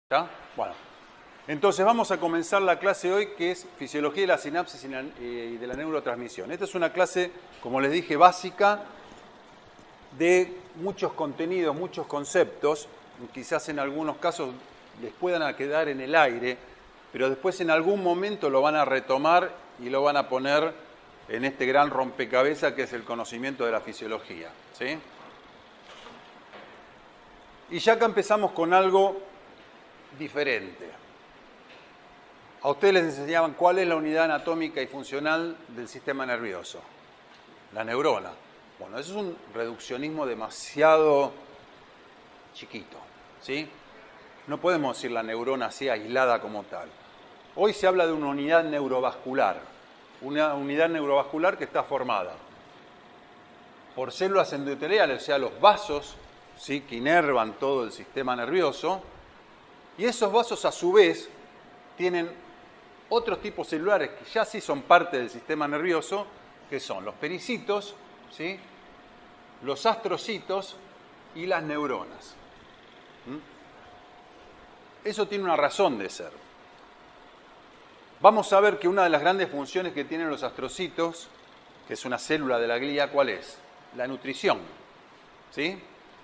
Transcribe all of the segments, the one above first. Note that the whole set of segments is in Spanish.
¿Ya? Bueno, entonces vamos a comenzar la clase hoy, que es Fisiología de la Sinapsis y de la Neurotransmisión. Esta es una clase, como les dije, básica de muchos contenidos, muchos conceptos. Quizás en algunos casos les puedan quedar en el aire, pero después en algún momento lo van a retomar y lo van a poner en este gran rompecabezas que es el conocimiento de la fisiología, ¿sí? Y ya acá empezamos con algo diferente. A ustedes les enseñaban cuál es la unidad anatómica y funcional del sistema nervioso, la neurona. Bueno, eso es un reduccionismo demasiado chiquito, ¿sí? No podemos decir la neurona así aislada como tal. Hoy se habla de una unidad neurovascular que está formada por células endoteliales, o sea, los vasos, ¿sí?, que inervan todo el sistema nervioso. Y esos vasos, a su vez, tienen otros tipos celulares que ya sí son parte del sistema nervioso, que son los pericitos, ¿sí?, los astrocitos y las neuronas. Eso tiene una razón de ser. Vamos a ver que una de las grandes funciones que tienen los astrocitos, que es una célula de la glía, ¿cuál es? La nutrición, ¿sí?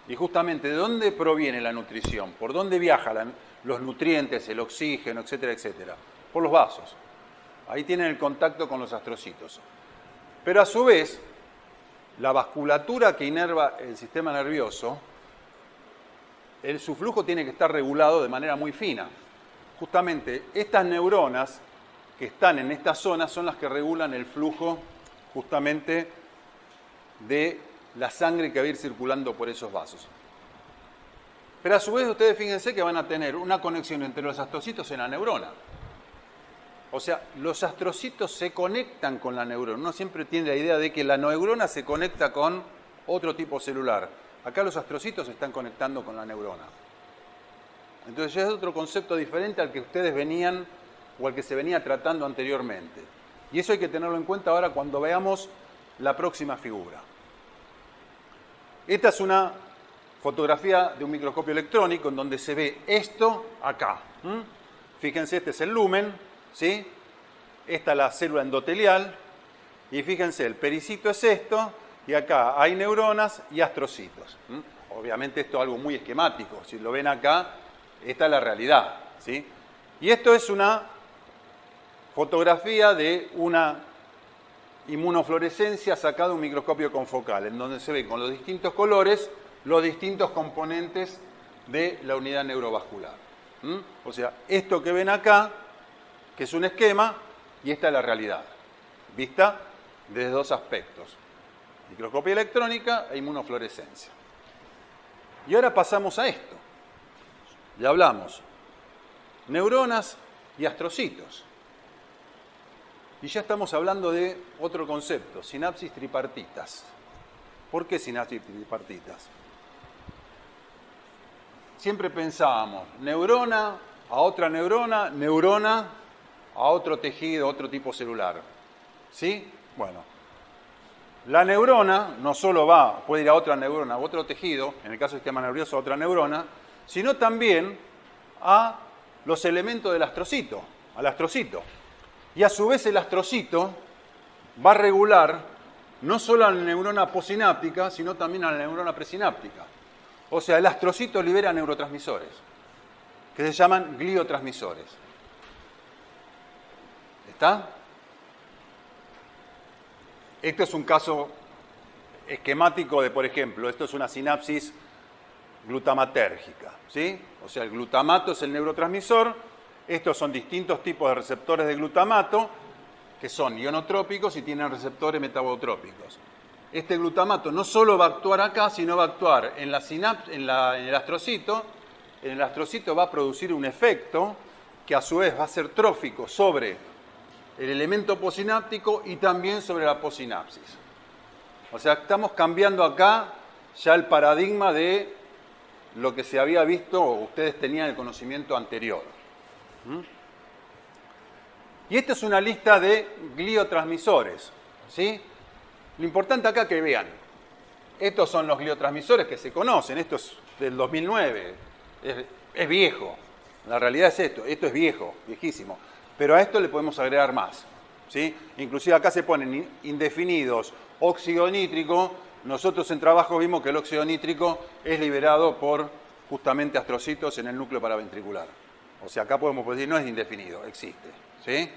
Y justamente, ¿de dónde proviene la nutrición? ¿Por dónde viajan los nutrientes, el oxígeno, etcétera, etcétera? Por los vasos. Ahí tienen el contacto con los astrocitos. Pero a su vez, la vasculatura que inerva el sistema nervioso, su flujo tiene que estar regulado de manera muy fina. Justamente, estas neuronas que están en esta zona son las que regulan el flujo justamente de la sangre que va a ir circulando por esos vasos. Pero a su vez ustedes fíjense que van a tener una conexión entre los astrocitos y la neurona. O sea, los astrocitos se conectan con la neurona. Uno siempre tiene la idea de que la neurona se conecta con otro tipo celular. Acá los astrocitos se están conectando con la neurona. Entonces ya es otro concepto diferente al que ustedes venían o al que se venía tratando anteriormente. Y eso hay que tenerlo en cuenta ahora cuando veamos la próxima figura. Esta es una fotografía de un microscopio electrónico en donde se ve esto acá. Fíjense, este es el lumen, ¿sí? Esta es la célula endotelial. Y fíjense, el pericito es esto, y acá hay neuronas y astrocitos. Obviamente esto es algo muy esquemático. Si lo ven acá, esta es la realidad, ¿sí? Y esto es una fotografía de una inmunofluorescencia sacada de un microscopio confocal, en donde se ven con los distintos colores los distintos componentes de la unidad neurovascular. O sea, esto que ven acá, que es un esquema, y esta es la realidad, vista desde dos aspectos: microscopía electrónica e inmunofluorescencia. Y ahora pasamos a esto. Ya hablamos neuronas y astrocitos. Y ya estamos hablando de otro concepto, sinapsis tripartitas. ¿Por qué sinapsis tripartitas? Siempre pensábamos neurona a otra neurona, neurona a otro tejido, otro tipo celular. ¿Sí? Bueno, la neurona no solo puede ir a otra neurona, a otro tejido, en el caso del sistema nervioso a otra neurona, sino también a los elementos del astrocito, al astrocito. Y a su vez el astrocito va a regular no solo a la neurona posináptica, sino también a la neurona presináptica. O sea, el astrocito libera neurotransmisores, que se llaman gliotransmisores. ¿Está? Esto es un caso esquemático de, por ejemplo, esto es una sinapsis glutamatérgica, ¿sí? O sea, el glutamato es el neurotransmisor. Estos son distintos tipos de receptores de glutamato que son ionotrópicos y tienen receptores metabotrópicos. Este glutamato no solo va a actuar acá, sino va a actuar en el astrocito. En el astrocito va a producir un efecto que a su vez va a ser trófico sobre el elemento posináptico y también sobre la posinapsis. O sea, estamos cambiando acá ya el paradigma de lo que se había visto o ustedes tenían el conocimiento anterior. Y esta es una lista de gliotransmisores, ¿sí? Lo importante acá que vean, estos son los gliotransmisores que se conocen, esto es del 2009, es viejo. La realidad es esto es viejo, viejísimo, pero a esto le podemos agregar más, ¿sí? Inclusive acá se ponen indefinidos óxido nítrico. Nosotros en trabajo vimos que el óxido nítrico es liberado por justamente astrocitos en el núcleo paraventricular. O sea, acá podemos decir, no es indefinido, existe, ¿sí?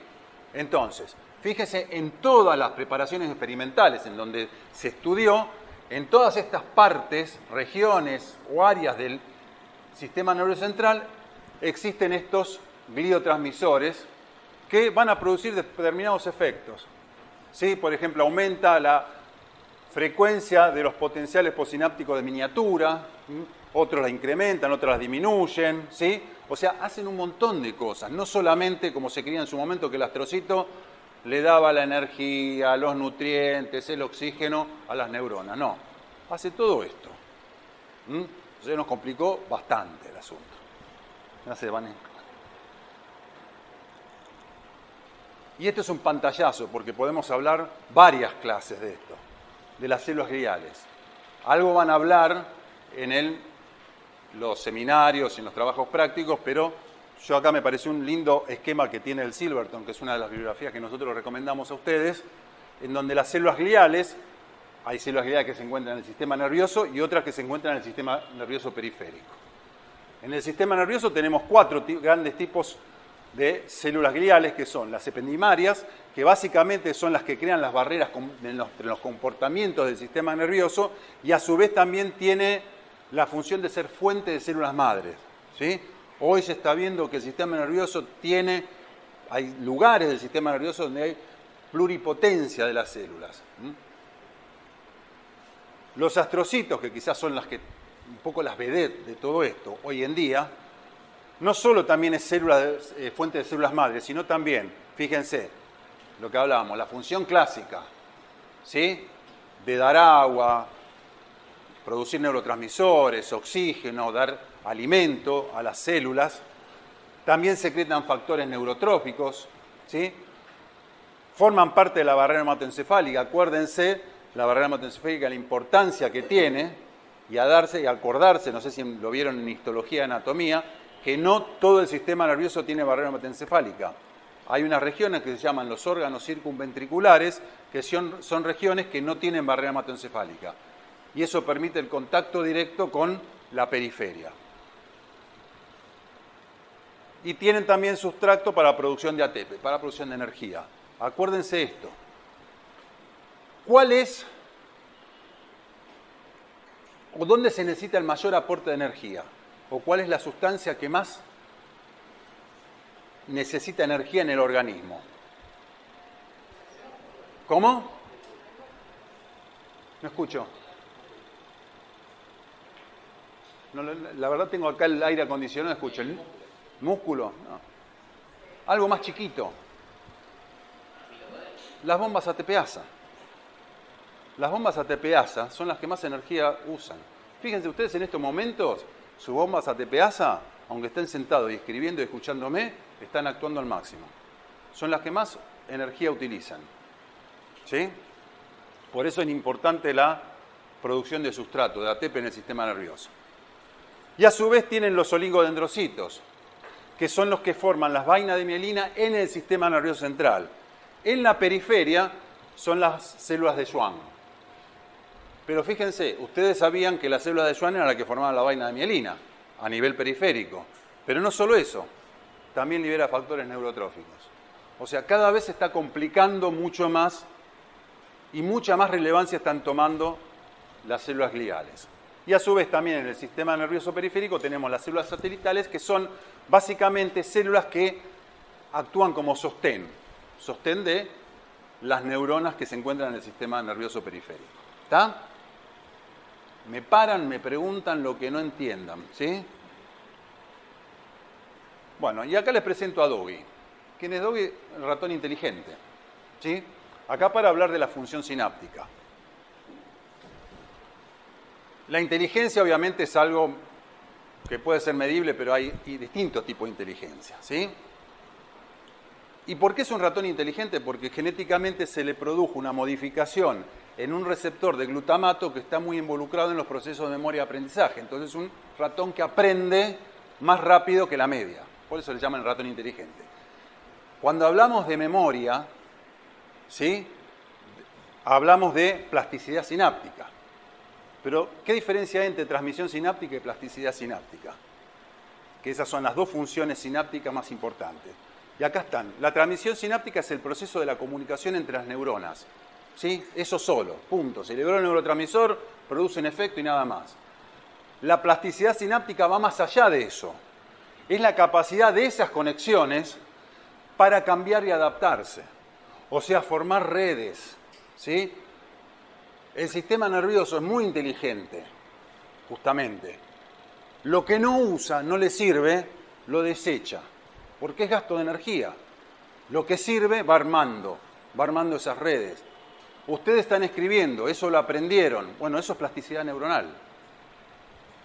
Entonces, fíjese en todas las preparaciones experimentales en donde se estudió, en todas estas partes, regiones o áreas del sistema nervioso central, existen estos gliotransmisores que van a producir determinados efectos, ¿sí? Por ejemplo, aumenta la frecuencia de los potenciales postsinápticos de miniatura, otros la incrementan, otros la disminuyen, ¿sí? O sea, hacen un montón de cosas, no solamente como se creía en su momento que el astrocito le daba la energía, los nutrientes, el oxígeno a las neuronas, no, hace todo esto. Entonces nos complicó bastante el asunto. Gracias, Vane. Y esto es un pantallazo porque podemos hablar varias clases de esto, de las células gliales. Algo van a hablar en los seminarios y en los trabajos prácticos, pero yo acá me parece un lindo esquema que tiene el Silverton, que es una de las bibliografías que nosotros recomendamos a ustedes, en donde las células gliales, hay células gliales que se encuentran en el sistema nervioso y otras que se encuentran en el sistema nervioso periférico. En el sistema nervioso tenemos 4 grandes tipos de células gliales, que son las ependimarias, que básicamente son las que crean las barreras entre los comportamientos del sistema nervioso, y a su vez también tiene la función de ser fuente de células madres, ¿sí? Hoy se está viendo que el sistema nervioso hay lugares del sistema nervioso donde hay pluripotencia de las células. Los astrocitos, que quizás son un poco las vedettes de todo esto hoy en día, no solo también es fuente de células madres, sino también, fíjense, lo que hablábamos, la función clásica, ¿sí? De dar agua, producir neurotransmisores, oxígeno, dar alimento a las células. También secretan factores neurotróficos, ¿sí? Forman parte de la barrera hematoencefálica. Acuérdense, la barrera hematoencefálica, la importancia que tiene, y acordarse, no sé si lo vieron en histología y anatomía, que no todo el sistema nervioso tiene barrera hematoencefálica. Hay unas regiones que se llaman los órganos circunventriculares, que son regiones que no tienen barrera hematoencefálica. Y eso permite el contacto directo con la periferia. Y tienen también sustrato para producción de ATP, para producción de energía. Acuérdense esto. ¿Cuál es o dónde se necesita el mayor aporte de energía? ¿O cuál es la sustancia que más necesita energía en el organismo? ¿Cómo? No escucho. No, la verdad tengo acá el aire acondicionado, escucho. ¿El músculo? No. Algo más chiquito. Las bombas ATPasa. Las bombas ATPasa son las que más energía usan. Fíjense ustedes en estos momentos, sus bombas ATPasa, aunque estén sentados y escribiendo y escuchándome, están actuando al máximo. Son las que más energía utilizan. ¿Sí? Por eso es importante la producción de sustrato, de ATP en el sistema nervioso. Y a su vez tienen los oligodendrocitos, que son los que forman las vainas de mielina en el sistema nervioso central. En la periferia son las células de Schwann. Pero fíjense, ustedes sabían que las células de Schwann eran las que formaban la vaina de mielina a nivel periférico. Pero no solo eso, también libera factores neurotróficos. O sea, cada vez se está complicando mucho más y mucha más relevancia están tomando las células gliales. Y a su vez también en el sistema nervioso periférico tenemos las células satelitales, que son básicamente células que actúan como sostén de las neuronas que se encuentran en el sistema nervioso periférico. ¿Está? Me paran, me preguntan lo que no entiendan, ¿sí? Bueno, y acá les presento a Doggy. ¿Quién es Doggy? El ratón inteligente, ¿sí? Acá para hablar de la función sináptica. La inteligencia obviamente es algo que puede ser medible, pero hay distintos tipos de inteligencia, ¿sí? ¿Y por qué es un ratón inteligente? Porque genéticamente se le produjo una modificación en un receptor de glutamato que está muy involucrado en los procesos de memoria y aprendizaje. Entonces es un ratón que aprende más rápido que la media, Por eso le llaman el ratón inteligente. Cuando hablamos de memoria, ¿sí? Hablamos de plasticidad sináptica. Pero, ¿qué diferencia hay entre transmisión sináptica y plasticidad sináptica? Que esas son las dos funciones sinápticas más importantes. Y acá están. La transmisión sináptica es el proceso de la comunicación entre las neuronas. ¿Sí? Eso solo, punto. Se liberó el neurotransmisor, produce un efecto y nada más. La plasticidad sináptica va más allá de eso. Es la capacidad de esas conexiones para cambiar y adaptarse. O sea, formar redes. ¿Sí? El sistema nervioso es muy inteligente, justamente. Lo que no usa, no le sirve, lo desecha, porque es gasto de energía. Lo que sirve va armando esas redes. Ustedes están escribiendo, eso lo aprendieron. Bueno, eso es plasticidad neuronal.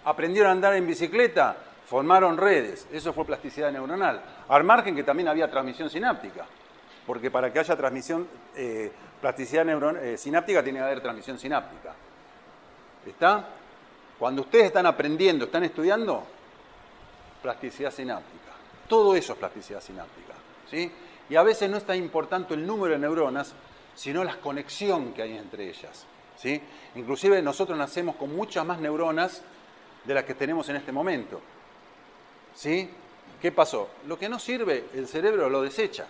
Aprendieron a andar en bicicleta, formaron redes, eso fue plasticidad neuronal. Al margen que también había transmisión sináptica, porque para que haya plasticidad sináptica tiene que haber transmisión sináptica. ¿Está? Cuando ustedes están aprendiendo, están estudiando, plasticidad sináptica. Todo eso es plasticidad sináptica. ¿Sí? Y a veces no es tan importante el número de neuronas, sino la conexión que hay entre ellas. ¿Sí? Inclusive nosotros nacemos con muchas más neuronas de las que tenemos en este momento. ¿Sí? ¿Qué pasó? Lo que no sirve, el cerebro lo desecha.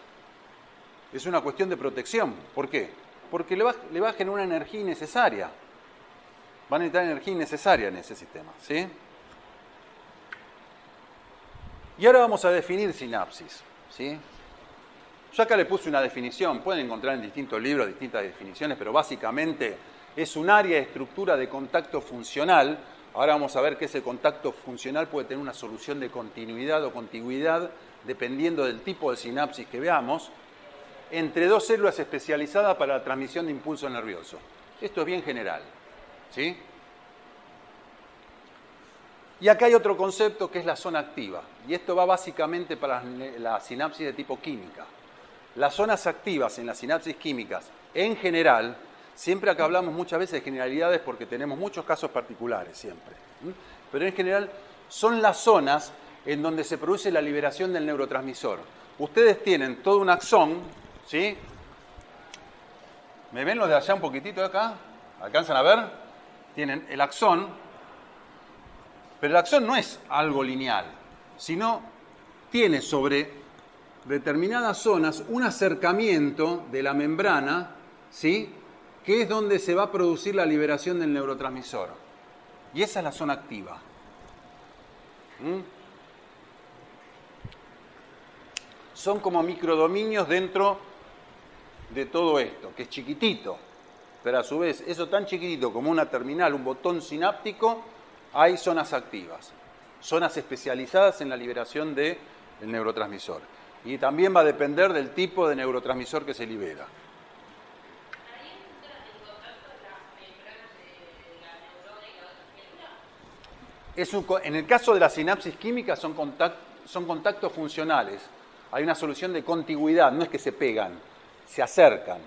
Es una cuestión de protección. ¿Por qué? Porque le va a generar una energía innecesaria. Van a necesitar energía innecesaria en ese sistema. ¿Sí? Y ahora vamos a definir sinapsis. ¿Sí? Yo acá le puse una definición. Pueden encontrar en distintos libros distintas definiciones, pero básicamente es un área de estructura de contacto funcional. Ahora vamos a ver que ese contacto funcional puede tener una solución de continuidad o contigüidad, dependiendo del tipo de sinapsis que veamos, entre dos células especializadas para la transmisión de impulso nervioso. Esto es bien general. ¿Sí? Y acá hay otro concepto que es la zona activa. Y esto va básicamente para la sinapsis de tipo química. Las zonas activas en las sinapsis químicas, en general, siempre acá hablamos muchas veces de generalidades porque tenemos muchos casos particulares siempre. Pero en general son las zonas en donde se produce la liberación del neurotransmisor. Ustedes tienen todo un axón, ¿sí? ¿Me ven los de allá un poquitito de acá? ¿Alcanzan a ver? Tienen el axón, pero el axón no es algo lineal, sino tiene sobre determinadas zonas un acercamiento de la membrana, ¿sí? Que es donde se va a producir la liberación del neurotransmisor. Y esa es la zona activa. Son como microdominios dentro de todo esto, que es chiquitito, pero a su vez, eso tan chiquitito como una terminal, un botón sináptico, hay zonas activas, zonas especializadas en la liberación del neurotransmisor. Y también va a depender del tipo de neurotransmisor que se libera. En el caso de la sinapsis química son contactos funcionales. Hay una solución de contigüidad, no es que se pegan, se acercan.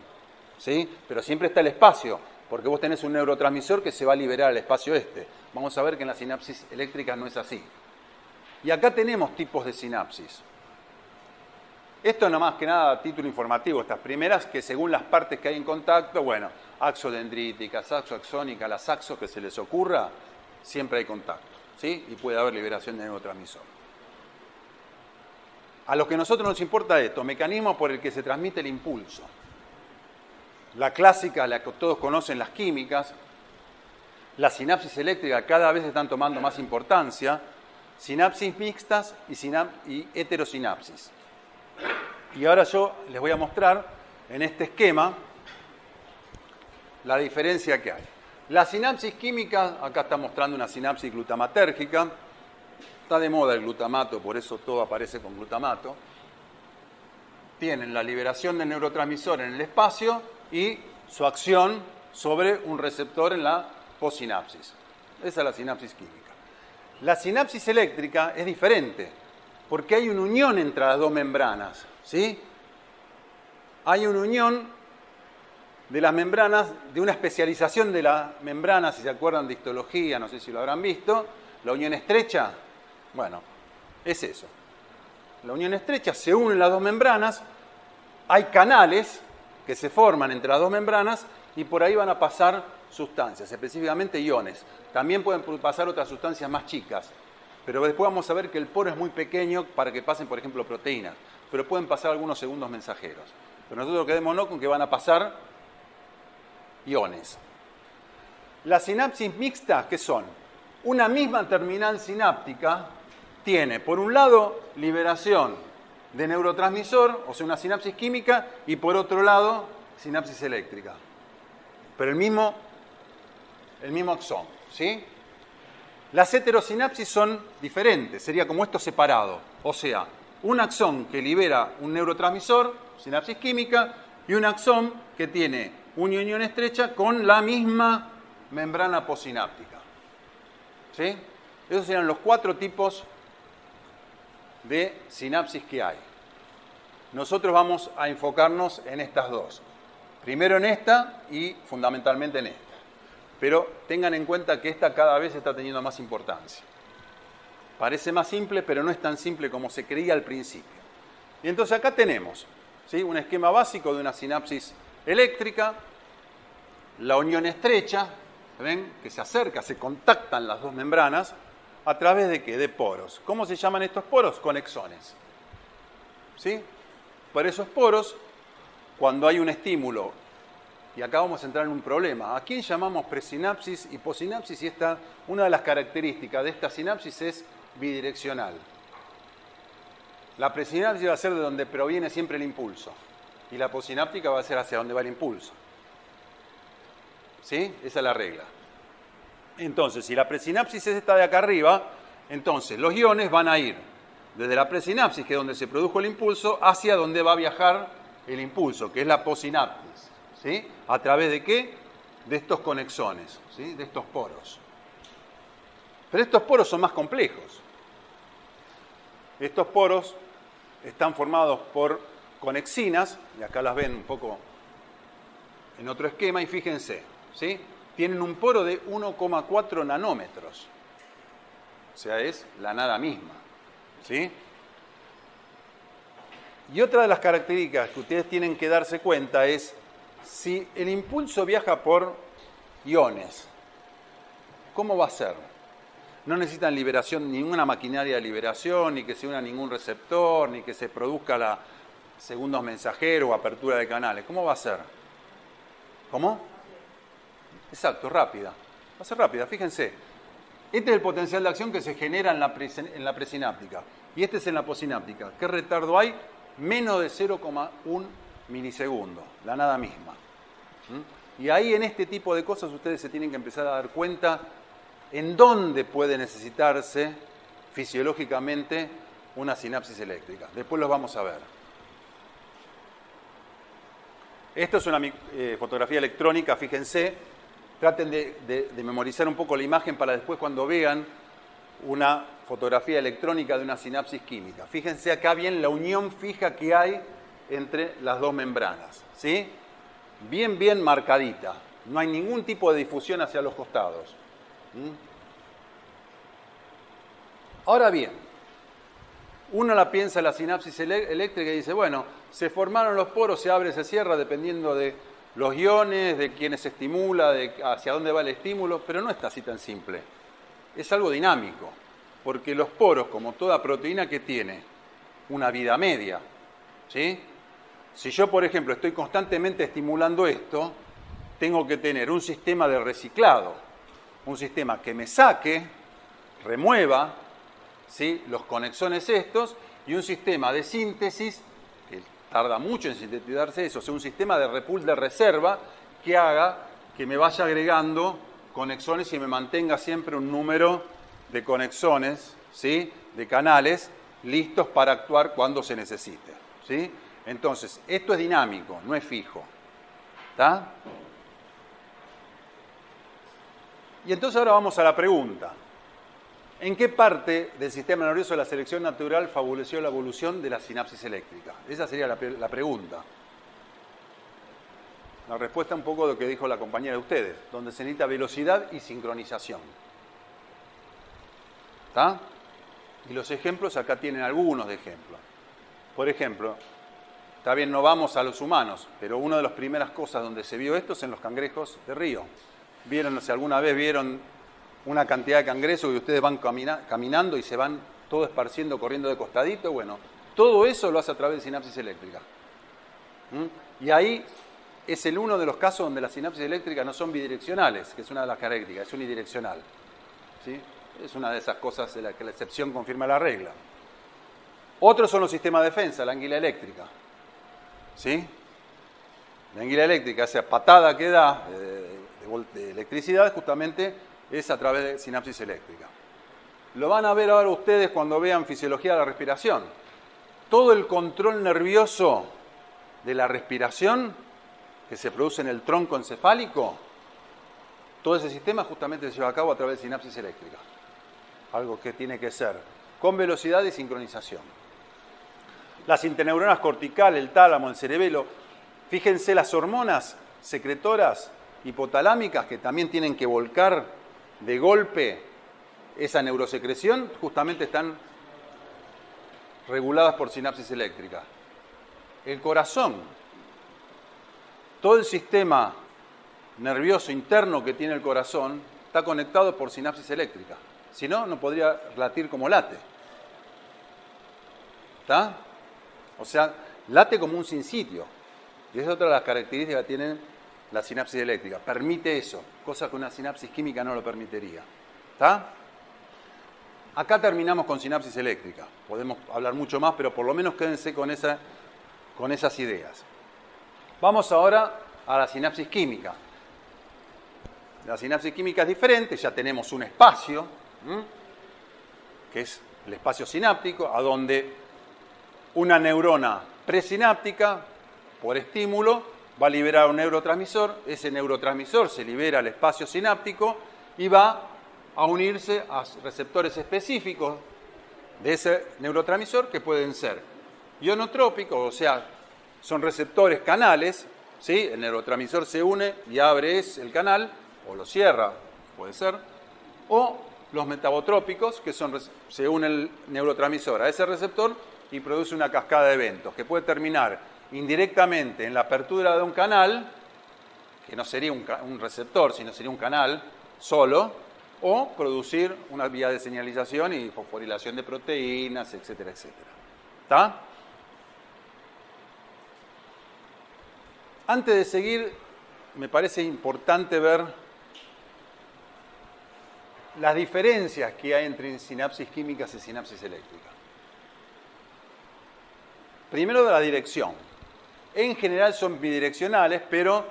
¿Sí? Pero siempre está el espacio, porque vos tenés un neurotransmisor que se va a liberar al espacio este. Vamos a ver que en la sinapsis eléctrica no es así. Y acá tenemos tipos de sinapsis. Esto no más que nada a título informativo, estas primeras que según las partes que hay en contacto, bueno, axodendríticas, axoaxónicas, las axos que se les ocurra, siempre hay contacto, ¿sí? Y puede haber liberación de neurotransmisor. A lo que a nosotros nos importa esto, mecanismo por el que se transmite el impulso. La clásica, la que todos conocen, las químicas, la sinapsis eléctrica cada vez están tomando más importancia, sinapsis mixtas y heterosinapsis. Y ahora yo les voy a mostrar en este esquema la diferencia que hay. La sinapsis química, acá está mostrando una sinapsis glutamatérgica, está de moda el glutamato, por eso todo aparece con glutamato. Tienen la liberación del neurotransmisor en el espacio y su acción sobre un receptor en la postsinapsis. Esa es la sinapsis química. La sinapsis eléctrica es diferente, porque hay una unión entre las dos membranas, ¿sí? Hay una unión de las membranas, de una especialización de la membrana, si se acuerdan de histología, no sé si lo habrán visto, la unión estrecha, bueno, es eso. la unión estrecha, se unen las dos membranas, hay canales que se forman entre las dos membranas y por ahí van a pasar sustancias, específicamente iones. También pueden pasar otras sustancias más chicas, pero después vamos a ver que el poro es muy pequeño para que pasen, por ejemplo, proteínas, pero pueden pasar algunos segundos mensajeros. Pero nosotros quedémonos con que van a pasar iones. Las sinapsis mixtas, ¿qué son? Una misma terminal sináptica tiene, por un lado, liberación de neurotransmisor, o sea, una sinapsis química, y por otro lado, sinapsis eléctrica. Pero el mismo axón, ¿sí? Las heterosinapsis son diferentes, sería como esto separado. O sea, un axón que libera un neurotransmisor, sinapsis química, y un axón que tiene una unión estrecha con la misma membrana posináptica. ¿Sí? Esos serían los 4 tipos de sinapsis que hay. Nosotros vamos a enfocarnos en estas dos. Primero en esta y fundamentalmente en esta. Pero tengan en cuenta que esta cada vez está teniendo más importancia. Parece más simple, pero no es tan simple como se creía al principio. Y entonces acá tenemos, ¿sí?, un esquema básico de una sinapsis eléctrica, la unión estrecha, ¿ven?, que se acerca, se contactan las dos membranas, ¿a través de qué? De poros. ¿Cómo se llaman estos poros? Conexones. ¿Sí? Por esos poros, cuando hay un estímulo, y acá vamos a entrar en un problema, ¿a quién llamamos presinapsis y possinapsis? Y una de las características de esta sinapsis es bidireccional. La presinapsis va a ser de donde proviene siempre el impulso, y la posináptica va a ser hacia donde va el impulso. ¿Sí? Esa es la regla. Entonces, si la presinapsis es esta de acá arriba, entonces los iones van a ir desde la presinapsis, que es donde se produjo el impulso, hacia donde va a viajar el impulso, que es la posinapsis. ¿Sí? ¿A través de qué? De estos conexones, ¿sí?, de estos poros. Pero estos poros son más complejos. Estos poros están formados por conexinas, y acá las ven un poco en otro esquema, y fíjense, ¿sí?, tienen un poro de 1,4 nanómetros. O sea, es la nada misma. ¿Sí? Y otra de las características que ustedes tienen que darse cuenta es si el impulso viaja por iones, ¿cómo va a ser? No necesitan liberación, ninguna maquinaria de liberación, ni que se una ningún receptor, ni que se produzca la segundos mensajeros o apertura de canales. ¿Cómo va a ser? ¿Cómo? Exacto, rápida. Va a ser rápida, fíjense. Este es el potencial de acción que se genera en la presináptica. Y este es en la posináptica. ¿Qué retardo hay? Menos de 0,1 milisegundo, la nada misma. Y ahí en este tipo de cosas ustedes se tienen que empezar a dar cuenta en dónde puede necesitarse fisiológicamente una sinapsis eléctrica. Después los vamos a ver. Esto es una fotografía electrónica, fíjense. Traten de memorizar un poco la imagen para después cuando vean una fotografía electrónica de una sinapsis química. Fíjense acá bien la unión fija que hay entre las dos membranas, ¿sí? Bien marcadita. No hay ningún tipo de difusión hacia los costados. Ahora bien, uno la piensa en la sinapsis eléctrica y dice, bueno, se formaron los poros, se abre, se cierra, dependiendo de los iones, de quién se estimula, de hacia dónde va el estímulo, pero no está así tan simple. Es algo dinámico, porque los poros, como toda proteína que tiene una vida media, ¿sí? Si yo, por ejemplo, estoy constantemente estimulando esto, tengo que tener un sistema de reciclado, un sistema que me saque, remueva, ¿sí?, los conexones estos, y un sistema de síntesis que tarda mucho en sintetizarse eso, o sea, un sistema de reserva que haga que me vaya agregando conexones y me mantenga siempre un número de conexones, ¿sí?, de canales listos para actuar cuando se necesite, ¿sí? Entonces, esto es dinámico, no es fijo. ¿Está? Y entonces ahora vamos a la pregunta. ¿En qué parte del sistema nervioso de la selección natural favoreció la evolución de la sinapsis eléctrica? Esa sería la pregunta. La respuesta un poco de lo que dijo la compañera de ustedes, donde se necesita velocidad y sincronización. ¿Está? Y los ejemplos, acá tienen algunos de ejemplos. Por ejemplo, está bien, no vamos a los humanos, pero una de las primeras cosas donde se vio esto es en los cangrejos de río. ¿Vieron, si alguna vez vieron una cantidad de cangrejos y ustedes van caminando y se van todo esparciendo, corriendo de costadito? Bueno, todo eso lo hace a través de sinapsis eléctrica. Y ahí es uno de los casos donde las sinapsis eléctricas no son bidireccionales, que es una de las características, es unidireccional. ¿Sí? Es una de esas cosas de las que la excepción confirma la regla. Otros son los sistemas de defensa, la anguila eléctrica. ¿Sí? La anguila eléctrica, esa patada que da de electricidad, justamente es a través de sinapsis eléctrica. Lo van a ver ahora ustedes cuando vean fisiología de la respiración. Todo el control nervioso de la respiración que se produce en el tronco encefálico, todo ese sistema justamente se lleva a cabo a través de sinapsis eléctrica. Algo que tiene que ser con velocidad y sincronización. Las interneuronas corticales, el tálamo, el cerebelo, fíjense las hormonas secretoras hipotalámicas que también tienen que volcar de golpe esa neurosecreción, justamente están reguladas por sinapsis eléctrica. El corazón, todo el sistema nervioso interno que tiene el corazón está conectado por sinapsis eléctrica. Si no, no podría latir como late. ¿Está? O sea, late como un sinsitio. Y es otra de las características que tienen la sinapsis eléctrica. Permite eso, cosa que una sinapsis química no lo permitiría. ¿Está? Acá terminamos con sinapsis eléctrica. Podemos hablar mucho más, pero por lo menos quédense con esas ideas. Vamos ahora a la sinapsis química. La sinapsis química es diferente, ya tenemos un espacio, que es el espacio sináptico, a donde una neurona presináptica, por estímulo, va a liberar un neurotransmisor, ese neurotransmisor se libera al espacio sináptico y va a unirse a receptores específicos de ese neurotransmisor que pueden ser ionotrópicos, o sea, son receptores canales, ¿sí? El neurotransmisor se une y abre el canal, o lo cierra, puede ser, o los metabotrópicos, que se une el neurotransmisor a ese receptor y produce una cascada de eventos, que puede terminar indirectamente en la apertura de un canal, que no sería un receptor, sino sería un canal solo, o producir una vía de señalización y fosforilación de proteínas, etcétera, etcétera. ¿Está? Antes de seguir, me parece importante ver las diferencias que hay entre sinapsis químicas y sinapsis eléctricas. Primero de la dirección. En general son bidireccionales, pero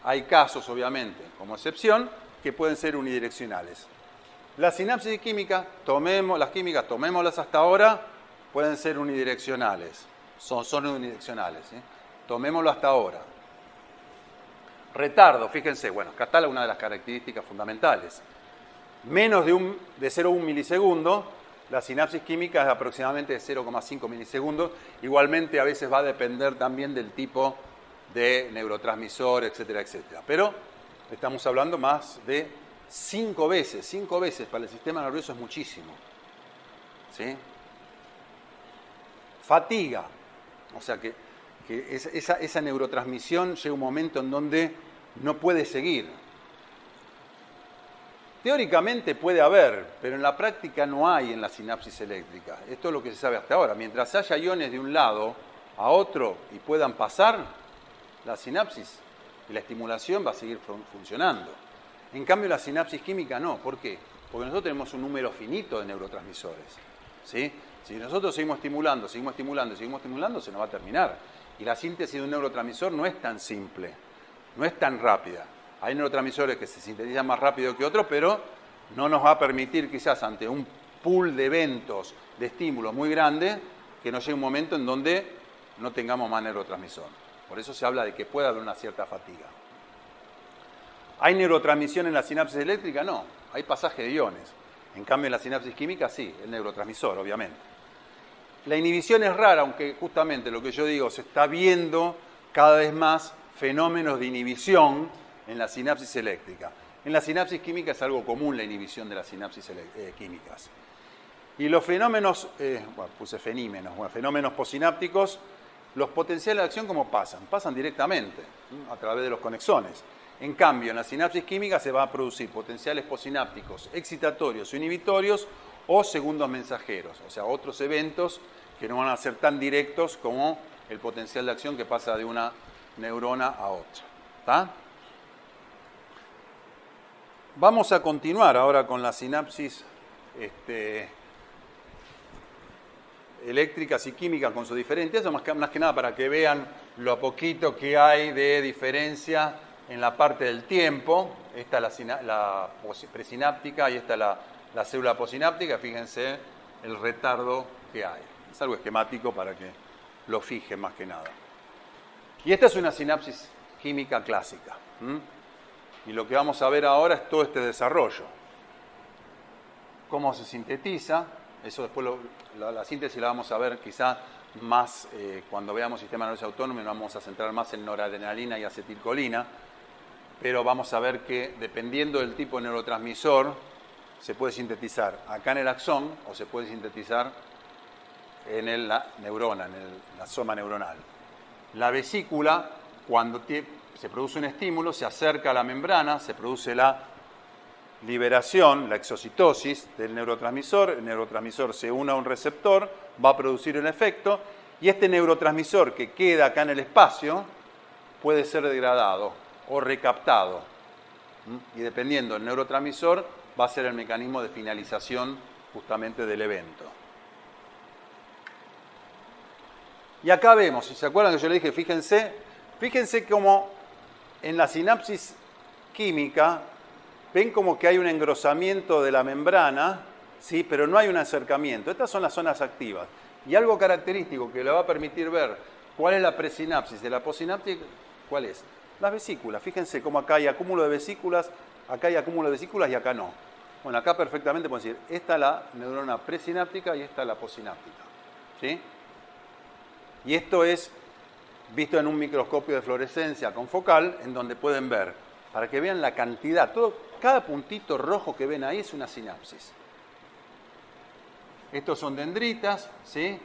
hay casos, obviamente, como excepción, que pueden ser unidireccionales. Las sinapsis químicas, tomémoslas hasta ahora, pueden ser unidireccionales. Son unidireccionales, ¿sí? Tomémoslo hasta ahora. Retardo, fíjense, bueno, acá está una de las características fundamentales. Menos de 0,1 milisegundo, la sinapsis química es aproximadamente de 0,5 milisegundos. Igualmente a veces va a depender también del tipo de neurotransmisor, etcétera, etcétera. Pero estamos hablando más de 5 veces. 5 veces para el sistema nervioso es muchísimo. ¿Sí? Fatiga, o sea que esa neurotransmisión llega un momento en donde no puede seguir. Teóricamente puede haber, pero en la práctica no hay en la sinapsis eléctrica. Esto es lo que se sabe hasta ahora. Mientras haya iones de un lado a otro y puedan pasar, la sinapsis y la estimulación va a seguir funcionando. En cambio, la sinapsis química no. ¿Por qué? Porque nosotros tenemos un número finito de neurotransmisores. ¿Sí? Si nosotros seguimos estimulando, se nos va a terminar. Y la síntesis de un neurotransmisor no es tan simple, no es tan rápida. Hay neurotransmisores que se sintetizan más rápido que otros, pero no nos va a permitir quizás ante un pool de eventos, de estímulos muy grande, que nos llegue un momento en donde no tengamos más neurotransmisor. Por eso se habla de que puede haber una cierta fatiga. ¿Hay neurotransmisión en la sinapsis eléctrica? No, hay pasaje de iones. En cambio en la sinapsis química sí, el neurotransmisor, obviamente. La inhibición es rara, aunque justamente lo que yo digo, se está viendo cada vez más fenómenos de inhibición en la sinapsis eléctrica. En la sinapsis química es algo común la inhibición de las sinapsis químicas. Y los fenómenos, fenómenos posinápticos, los potenciales de acción, ¿cómo pasan? Pasan directamente, a través de los conexones. En cambio, en la sinapsis química se van a producir potenciales posinápticos excitatorios o inhibitorios o segundos mensajeros, o sea, otros eventos que no van a ser tan directos como el potencial de acción que pasa de una neurona a otra. ¿Está? Vamos a continuar ahora con la sinapsis eléctricas y químicas con sus diferencias, eso más que nada para que vean lo poquito que hay de diferencia en la parte del tiempo. Esta es la presináptica y esta es la célula posináptica. Fíjense el retardo que hay. Es algo esquemático para que lo fijen más que nada. Y esta es una sinapsis química clásica. Y lo que vamos a ver ahora es todo este desarrollo. Cómo se sintetiza. Eso después la síntesis la vamos a ver quizá más cuando veamos sistema nervioso autónomo, y nos vamos a centrar más en noradrenalina y acetilcolina, pero vamos a ver que dependiendo del tipo de neurotransmisor se puede sintetizar acá en el axón o se puede sintetizar en la neurona, en la soma neuronal. La vesícula, cuando se produce un estímulo, se acerca a la membrana, se produce la liberación, la exocitosis del neurotransmisor, el neurotransmisor se une a un receptor, va a producir un efecto, y este neurotransmisor que queda acá en el espacio puede ser degradado o recaptado. Y dependiendo del neurotransmisor, va a ser el mecanismo de finalización justamente del evento. Y acá vemos, si se acuerdan que yo le dije, fíjense cómo en la sinapsis química ven como que hay un engrosamiento de la membrana, ¿sí? Pero no hay un acercamiento. Estas son las zonas activas. Y algo característico que le va a permitir ver cuál es la presinapsis de la posináptica, ¿cuál es? Las vesículas. Fíjense cómo acá hay acúmulo de vesículas, acá hay acúmulo de vesículas y acá no. Bueno, acá perfectamente podemos decir, esta es la neurona presináptica y esta es la posináptica. ¿Sí? Y esto es visto en un microscopio de fluorescencia confocal, en donde pueden ver, para que vean la cantidad, cada puntito rojo que ven ahí es una sinapsis. Estos son dendritas, ¿sí?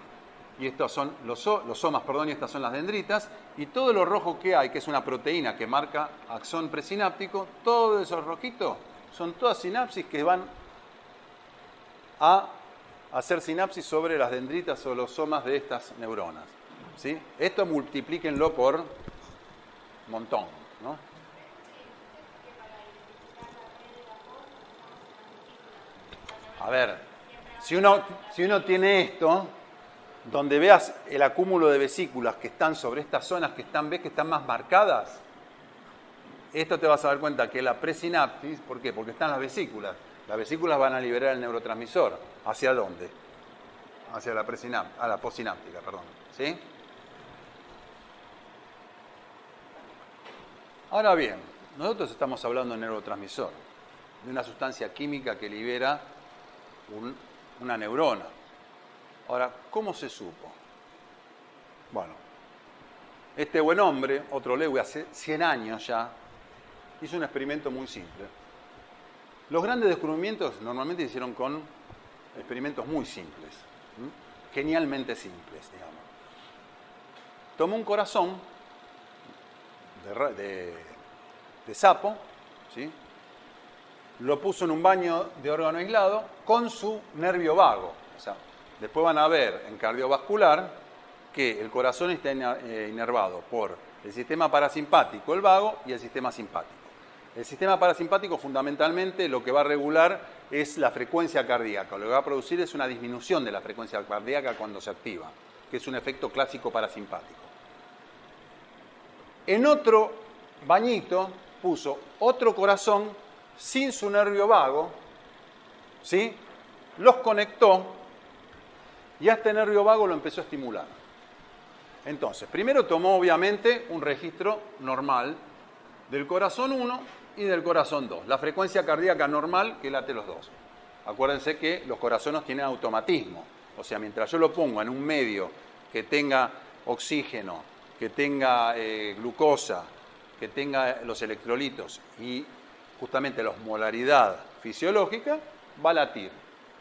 Y estos son los somas, y estas son las dendritas. Y todo lo rojo que hay, que es una proteína que marca axón presináptico, todos esos rojitos son todas sinapsis que van a hacer sinapsis sobre las dendritas o los somas de estas neuronas. ¿Sí? Esto multiplíquenlo por montón, ¿no? A ver, si uno tiene esto, donde veas el acúmulo de vesículas que están sobre estas zonas ves que están más marcadas, esto te vas a dar cuenta que la presinapsis, ¿por qué? Porque están las vesículas. Las vesículas van a liberar el neurotransmisor. ¿Hacia dónde? Hacia la posináptica, perdón. ¿Sí? Ahora bien, nosotros estamos hablando de neurotransmisor, de una sustancia química que libera una neurona. Ahora, ¿cómo se supo? Bueno, este buen hombre, otro Lewy, hace 100 años ya, hizo un experimento muy simple. Los grandes descubrimientos normalmente se hicieron con experimentos muy simples, genialmente simples, digamos. Tomó un corazón de sapo, ¿sí? Lo puso en un baño de órgano aislado con su nervio vago. O sea, después van a ver en cardiovascular que el corazón está inervado por el sistema parasimpático, el vago, y el sistema simpático. El sistema parasimpático fundamentalmente lo que va a regular es la frecuencia cardíaca. Lo que va a producir es una disminución de la frecuencia cardíaca cuando se activa, que es un efecto clásico parasimpático. En otro bañito puso otro corazón sin su nervio vago, ¿sí? Los conectó y a este nervio vago lo empezó a estimular. Entonces, primero tomó obviamente un registro normal del corazón 1 y del corazón 2, la frecuencia cardíaca normal que late los dos. Acuérdense que los corazones tienen automatismo, o sea, mientras yo lo pongo en un medio que tenga oxígeno, que tenga glucosa, que tenga los electrolitos y justamente la osmolaridad fisiológica, va a latir,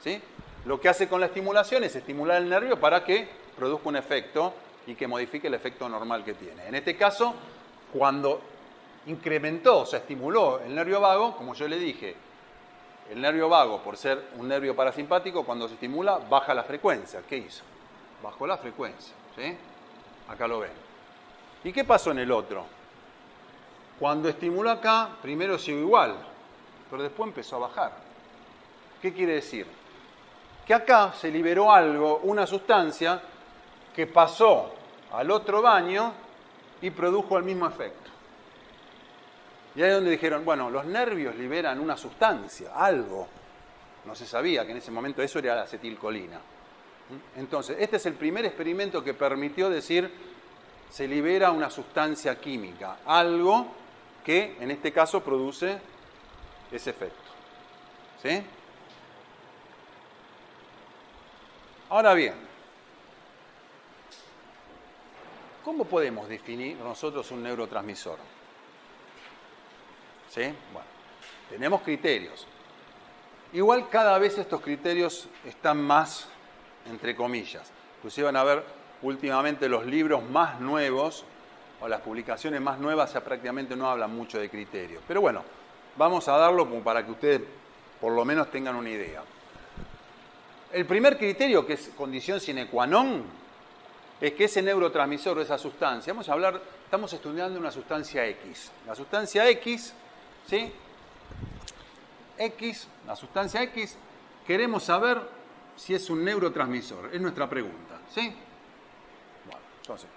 ¿sí? lo que hace con la estimulación es estimular el nervio para que produzca un efecto y que modifique el efecto normal que tiene. En este caso, cuando incrementó, o sea, estimuló el nervio vago, como yo le dije, el nervio vago, por ser un nervio parasimpático, cuando se estimula, baja la frecuencia. ¿Qué hizo? Bajó la frecuencia, ¿sí? Acá lo ven. ¿Y qué pasó en el otro? Cuando estimuló acá, primero siguió igual, pero después empezó a bajar. ¿Qué quiere decir? Que acá se liberó algo, una sustancia, que pasó al otro baño y produjo el mismo efecto. Y ahí es donde dijeron, bueno, los nervios liberan una sustancia, algo. No se sabía que en ese momento eso era la acetilcolina. Entonces, este es el primer experimento que permitió decir, se libera una sustancia química, algo que en este caso produce ese efecto. ¿Sí? Ahora bien, ¿cómo podemos definir nosotros un neurotransmisor? ¿Sí? Bueno, tenemos criterios. Igual cada vez estos criterios están más, entre comillas. Inclusive van a ver últimamente los libros más nuevos o las publicaciones más nuevas ya prácticamente no hablan mucho de criterios. Pero bueno, vamos a darlo como para que ustedes por lo menos tengan una idea. El primer criterio, que es condición sine qua non, es que ese neurotransmisor o esa sustancia, estamos estudiando una sustancia X. La sustancia X, ¿sí? La sustancia X, queremos saber si es un neurotransmisor. Es nuestra pregunta, ¿sí? Bueno, entonces,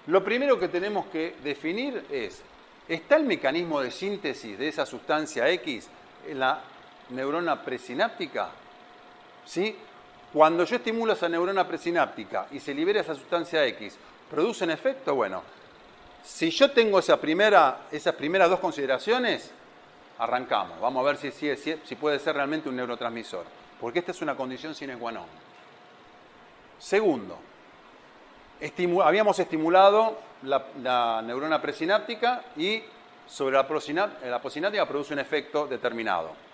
lo primero que tenemos que definir es, ¿está el mecanismo de síntesis de esa sustancia X en la neurona presináptica? ¿Sí? Cuando yo estimulo esa neurona presináptica y se libera esa sustancia X, ¿produce un efecto? Bueno, si yo tengo esas primeras dos consideraciones, arrancamos. Vamos a ver si puede ser realmente un neurotransmisor. Porque esta es una condición sine qua non. Segundo, habíamos estimulado la neurona presináptica y sobre la postsináptica produce un efecto determinado.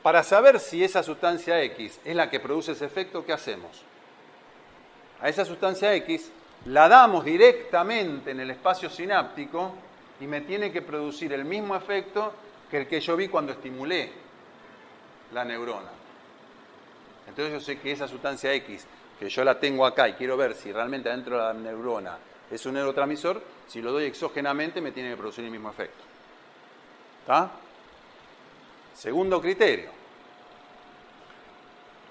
Para saber si esa sustancia X es la que produce ese efecto, ¿qué hacemos? A esa sustancia X la damos directamente en el espacio sináptico y me tiene que producir el mismo efecto que el que yo vi cuando estimulé la neurona. Entonces yo sé que esa sustancia X, que yo la tengo acá y quiero ver si realmente adentro de la neurona es un neurotransmisor, si lo doy exógenamente me tiene que producir el mismo efecto. ¿Está? Segundo criterio.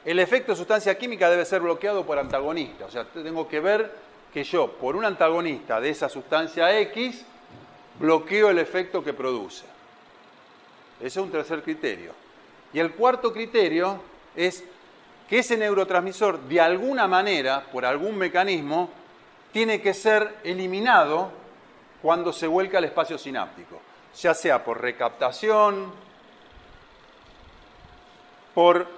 El efecto de sustancia química debe ser bloqueado por antagonista. O sea, tengo que ver que yo, por un antagonista de esa sustancia X, bloqueo el efecto que produce. Ese es un tercer criterio. Y el cuarto criterio es que ese neurotransmisor, de alguna manera, por algún mecanismo, tiene que ser eliminado cuando se vuelca al espacio sináptico. Ya sea por recaptación, por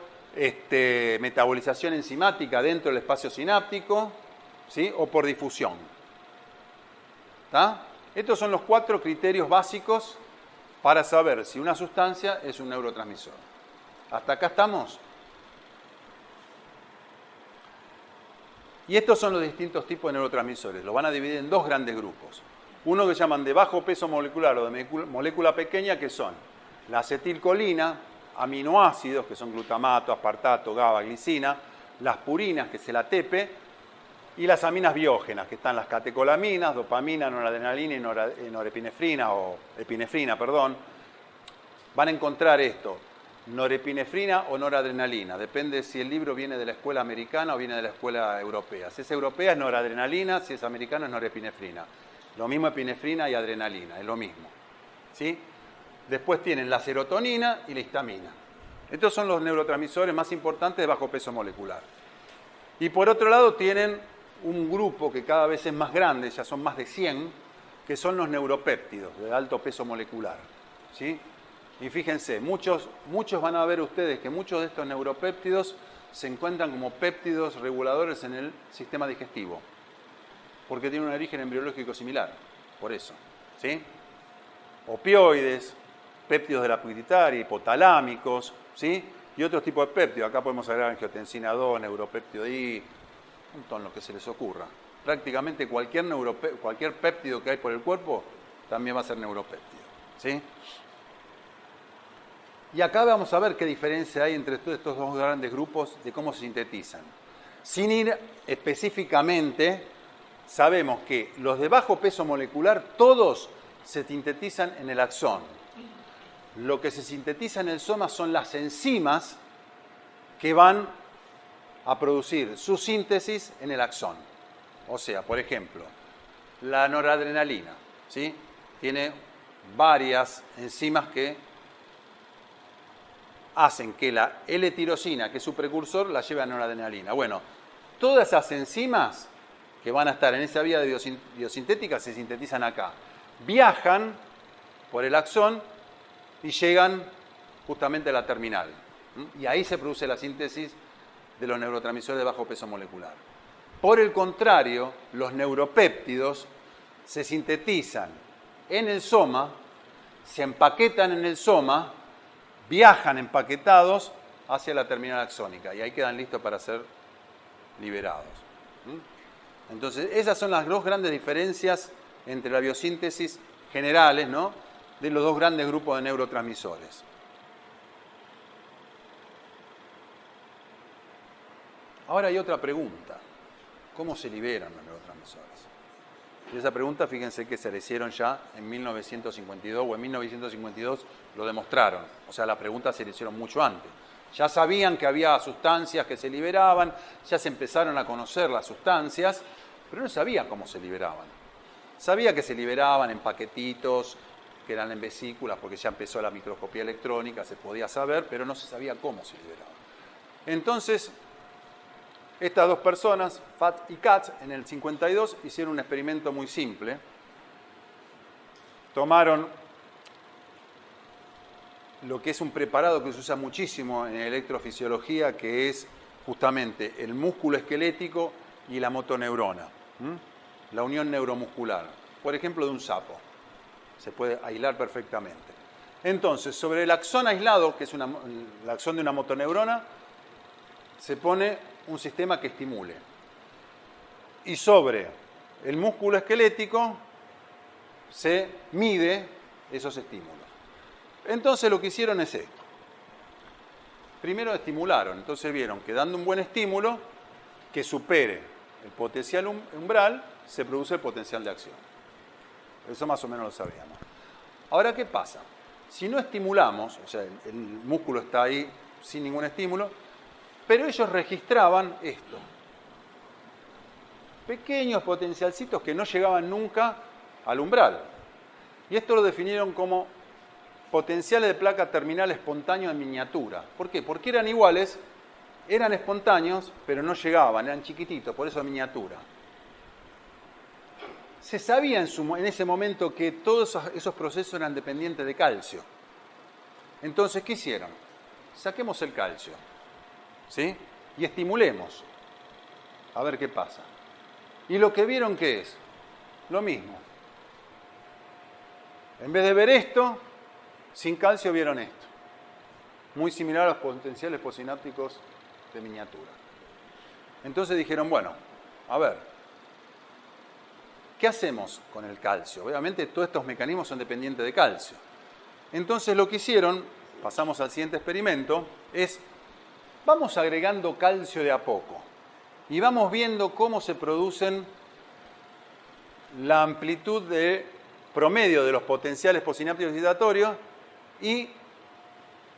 metabolización enzimática dentro del espacio sináptico, ¿sí? O por difusión. ¿Está? Estos son los 4 criterios básicos para saber si una sustancia es un neurotransmisor. ¿Hasta acá estamos? Y estos son los distintos tipos de neurotransmisores. Los van a dividir en 2 grandes grupos. Uno que llaman de bajo peso molecular o de molécula pequeña, que son la acetilcolina, aminoácidos, que son glutamato, aspartato, GABA, glicina, las purinas, que es el ATP, y las aminas biógenas, que están las catecolaminas, dopamina, noradrenalina y norepinefrina, Van a encontrar esto, norepinefrina o noradrenalina, depende si el libro viene de la escuela americana o viene de la escuela europea. Si es europea es noradrenalina, si es americana es norepinefrina. Lo mismo epinefrina y adrenalina, es lo mismo. ¿Sí? Después tienen la serotonina y la histamina. Estos son los neurotransmisores más importantes de bajo peso molecular. Y por otro lado tienen un grupo que cada vez es más grande, ya son más de 100, que son los neuropéptidos de alto peso molecular. ¿Sí? Y fíjense, muchos van a ver ustedes que muchos de estos neuropéptidos se encuentran como péptidos reguladores en el sistema digestivo, porque tienen un origen embriológico similar, por eso. ¿Sí? Opioides, péptidos de la pituitaria, hipotalámicos, ¿sí? y otros tipos de péptidos. Acá podemos agregar angiotensina 2, neuropéptido I, un montón lo que se les ocurra. Prácticamente cualquier péptido que hay por el cuerpo también va a ser neuropéptido, ¿sí? Y acá vamos a ver qué diferencia hay entre todos estos dos grandes grupos de cómo se sintetizan. Sin ir específicamente, sabemos que los de bajo peso molecular, todos se sintetizan en el axón. Lo que se sintetiza en el soma son las enzimas que van a producir su síntesis en el axón. O sea, por ejemplo, la noradrenalina, ¿sí? Tiene varias enzimas que hacen que la L-tirosina, que es su precursor, la lleve a noradrenalina. Bueno, todas esas enzimas que van a estar en esa vía de biosintética se sintetizan acá. Viajan por el axón y llegan justamente a la terminal. Y ahí se produce la síntesis de los neurotransmisores de bajo peso molecular. Por el contrario, los neuropéptidos se sintetizan en el soma, se empaquetan en el soma, viajan empaquetados hacia la terminal axónica y ahí quedan listos para ser liberados. Entonces, esas son las dos grandes diferencias entre la biosíntesis generales, ¿no?, de los dos grandes grupos de neurotransmisores. Ahora hay otra pregunta. ¿Cómo se liberan los neurotransmisores? Y esa pregunta, fíjense que se la hicieron ya en 1952 o en 1952 lo demostraron. O sea, la pregunta se la hicieron mucho antes. Ya sabían que había sustancias que se liberaban, ya se empezaron a conocer las sustancias, pero no sabía cómo se liberaban. Sabía que se liberaban en paquetitos, que eran en vesículas, porque ya empezó la microscopía electrónica, se podía saber, pero no se sabía cómo se liberaban. Entonces, estas dos personas, Fath y Katz, en el 52 hicieron un experimento muy simple. Tomaron lo que es un preparado que se usa muchísimo en electrofisiología, que es justamente el músculo esquelético y la motoneurona, la unión neuromuscular. Por ejemplo, de un sapo. Se puede aislar perfectamente. Entonces, sobre el axón aislado, que es el axón de una motoneurona, se pone un sistema que estimule. Y sobre el músculo esquelético se mide esos estímulos. Entonces lo que hicieron es esto. Primero estimularon, entonces vieron que dando un buen estímulo que supere el potencial umbral, se produce el potencial de acción. Eso más o menos lo sabíamos. Ahora, ¿qué pasa? Si no estimulamos, o sea, el músculo está ahí sin ningún estímulo, pero ellos registraban esto. Pequeños potencialcitos que no llegaban nunca al umbral. Y esto lo definieron como potenciales de placa terminal espontáneo en miniatura. ¿Por qué? Porque eran iguales, eran espontáneos, pero no llegaban, eran chiquititos, por eso miniatura. Se sabía en ese momento que todos esos procesos eran dependientes de calcio. Entonces, ¿qué hicieron? Saquemos el calcio, ¿sí? Y estimulemos, a ver qué pasa. Y lo que vieron, ¿qué es? Lo mismo. En vez de ver esto, sin calcio vieron esto. Muy similar a los potenciales postsinápticos de miniatura. Entonces dijeron, bueno, a ver, ¿qué hacemos con el calcio? Obviamente todos estos mecanismos son dependientes de calcio. Entonces lo que hicieron, pasamos al siguiente experimento, es vamos agregando calcio de a poco y vamos viendo cómo se producen la amplitud de promedio de los potenciales postsinápticos excitatorios, y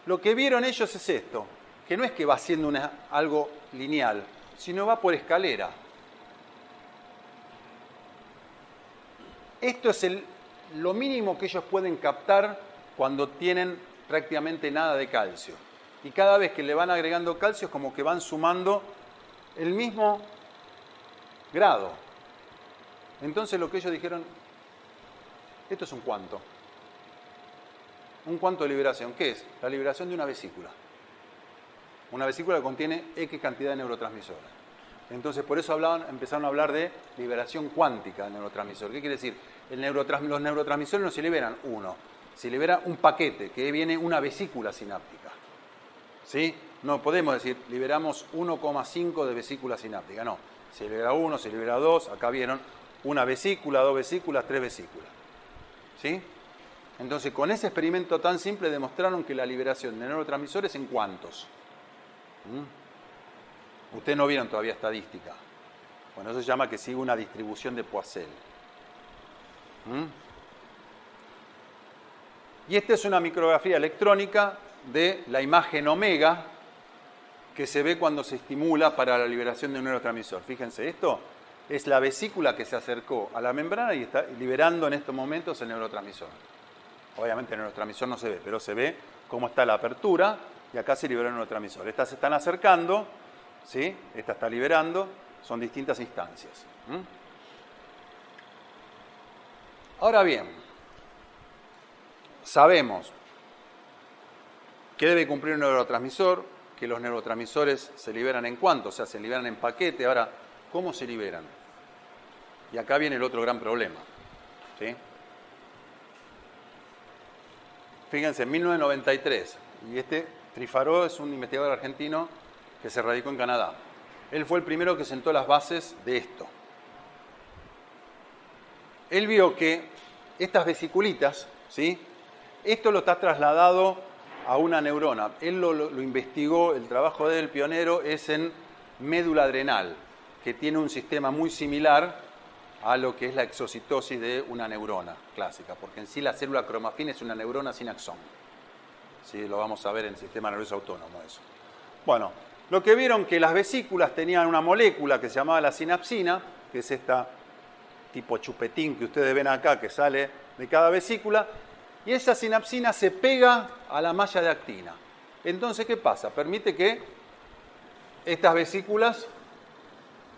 lo que vieron ellos es esto, que no es que va haciendo algo lineal, sino va por escalera. Esto es lo mínimo que ellos pueden captar cuando tienen prácticamente nada de calcio. Y cada vez que le van agregando calcio es como que van sumando el mismo grado. Entonces lo que ellos dijeron, esto es un cuanto. Un cuanto de liberación. ¿Qué es? La liberación de una vesícula. Una vesícula que contiene X cantidad de neurotransmisores. Entonces, por eso empezaron a hablar de liberación cuántica del neurotransmisor. ¿Qué quiere decir? Los neurotransmisores no se liberan uno, se libera un paquete, que viene una vesícula sináptica. ¿Sí? No podemos decir, liberamos 1,5 de vesícula sináptica. No, se libera 1, se libera 2, acá vieron una vesícula, 2 vesículas, 3 vesículas. ¿Sí? Entonces, con ese experimento tan simple demostraron que la liberación de neurotransmisores en cuántos. Ustedes no vieron todavía estadística. Bueno, eso se llama que sigue una distribución de Poiseuille. Y esta es una micrografía electrónica de la imagen omega que se ve cuando se estimula para la liberación de un neurotransmisor. Fíjense, esto es la vesícula que se acercó a la membrana y está liberando en estos momentos el neurotransmisor. Obviamente el neurotransmisor no se ve, pero se ve cómo está la apertura y acá se libera el neurotransmisor. Estas se están acercando, ¿sí? Esta está liberando, son distintas instancias. Ahora bien, sabemos que debe cumplir un neurotransmisor, que los neurotransmisores se liberan en cuánto, o sea, se liberan en paquete. Ahora, ¿cómo se liberan? Y acá viene el otro gran problema. ¿Sí? Fíjense, en 1993, y Trifaró es un investigador argentino que se radicó en Canadá. Él fue el primero que sentó las bases de esto. Él vio que estas vesiculitas, ¿sí? Esto lo está trasladado a una neurona. Él lo investigó, el trabajo del pionero es en médula adrenal, que tiene un sistema muy similar a lo que es la exocitosis de una neurona clásica, porque en sí la célula cromafina es una neurona sin axón. Sí, lo vamos a ver en el sistema nervioso autónomo eso. Bueno, lo que vieron que las vesículas tenían una molécula que se llamaba la sinapsina, que es esta tipo chupetín que ustedes ven acá, que sale de cada vesícula, y esa sinapsina se pega a la malla de actina. Entonces, ¿qué pasa? Permite que estas vesículas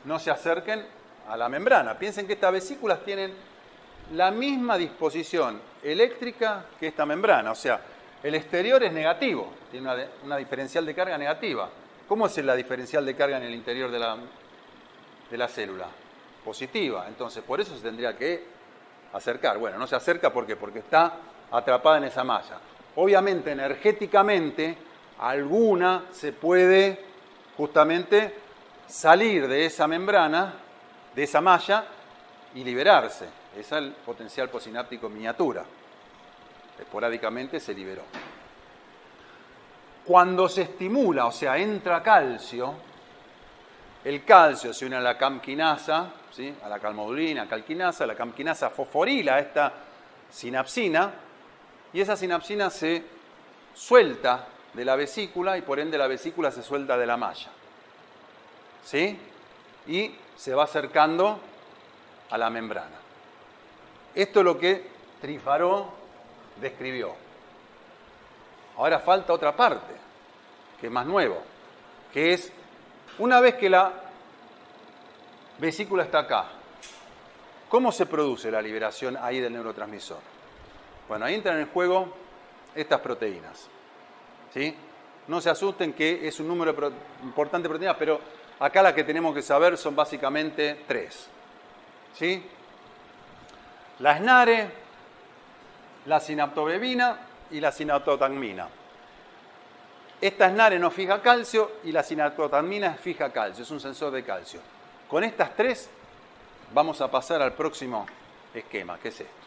no se acerquen a la membrana. Piensen que estas vesículas tienen la misma disposición eléctrica que esta membrana, o sea, el exterior es negativo, tiene una diferencial de carga negativa. ¿Cómo es la diferencial de carga en el interior de la célula? Positiva. Entonces, por eso se tendría que acercar. Bueno, no se acerca, ¿por qué? Porque está atrapada en esa malla. Obviamente, energéticamente, alguna se puede justamente salir de esa membrana, de esa malla, y liberarse. Ese es el potencial postsináptico en miniatura. Esporádicamente se liberó. Cuando se estimula, o sea, entra calcio, el calcio se une a la camquinasa, ¿sí? A la calmodulina, calquinasa, la camquinasa fosforila esta sinapsina, y esa sinapsina se suelta de la vesícula y por ende la vesícula se suelta de la malla. ¿Sí? Y se va acercando a la membrana. Esto es lo que Trifaró describió. Ahora falta otra parte, que es más nuevo, que es una vez que la vesícula está acá, ¿cómo se produce la liberación ahí del neurotransmisor? Bueno, ahí entran en juego estas proteínas. ¿Sí? No se asusten que es un número importante de proteínas, pero acá las que tenemos que saber son básicamente 3. ¿Sí? La SNARE, la sinaptobebina y la sinaptotagmina. Esta SNARE no fija calcio y la sinaptotagmina fija calcio, es un sensor de calcio. Con estas 3 vamos a pasar al próximo esquema, que es esto.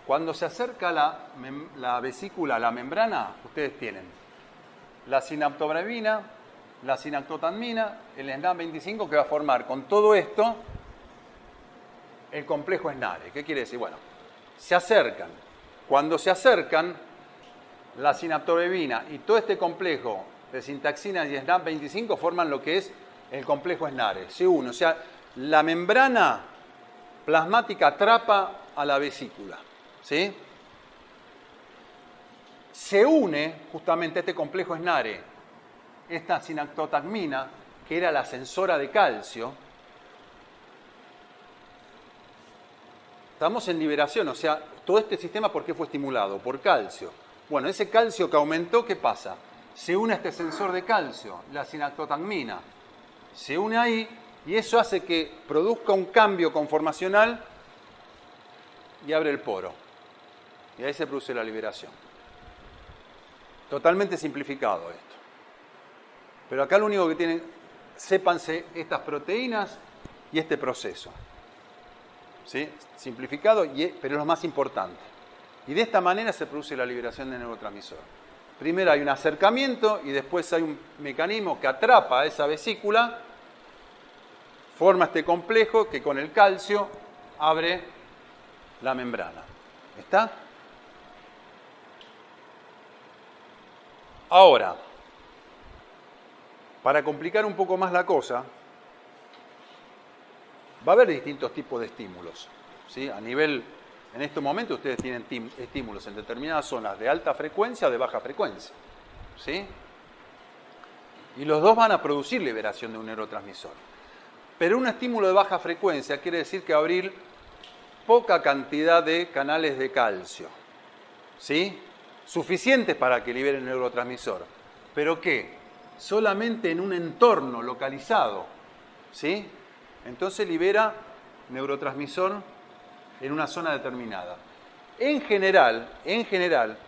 Cuando se acerca la vesícula a la membrana, ustedes tienen la sinaptobebina, la sinaptotagmina, el SNAP25 que va a formar con todo esto el complejo SNARE. ¿Qué quiere decir? Bueno, se acercan. Cuando se acercan, la sinaptobebina y todo este complejo de sintaxina y SNAP25 forman lo que es el complejo SNARE. Se une, o sea, la membrana plasmática atrapa a la vesícula. ¿Sí? Se une justamente a este complejo SNARE, esta sinaptotagmina, que era la sensora de calcio. Estamos en liberación, o sea, todo este sistema, ¿por qué fue estimulado? Por calcio. Bueno, ese calcio que aumentó, ¿qué pasa? Se une a este sensor de calcio, la sinaptotagmina. Se une ahí y eso hace que produzca un cambio conformacional y abre el poro. Y ahí se produce la liberación. Totalmente simplificado esto. Pero acá lo único que tienen, sépanse estas proteínas y este proceso. ¿Sí? Simplificado, pero es lo más importante. Y de esta manera se produce la liberación de neurotransmisor. Primero hay un acercamiento y después hay un mecanismo que atrapa a esa vesícula, forma este complejo que con el calcio abre la membrana. ¿Está? Ahora, para complicar un poco más la cosa, va a haber distintos tipos de estímulos. ¿Sí? A nivel, en este momento ustedes tienen estímulos en determinadas zonas de alta frecuencia o de baja frecuencia. ¿Sí? Y los dos van a producir liberación de un neurotransmisor. Pero un estímulo de baja frecuencia quiere decir que va a abrir poca cantidad de canales de calcio. ¿Sí? Suficientes para que libere el neurotransmisor. ¿Pero qué? Solamente en un entorno localizado. ¿Sí? Entonces libera neurotransmisor en una zona determinada. En general,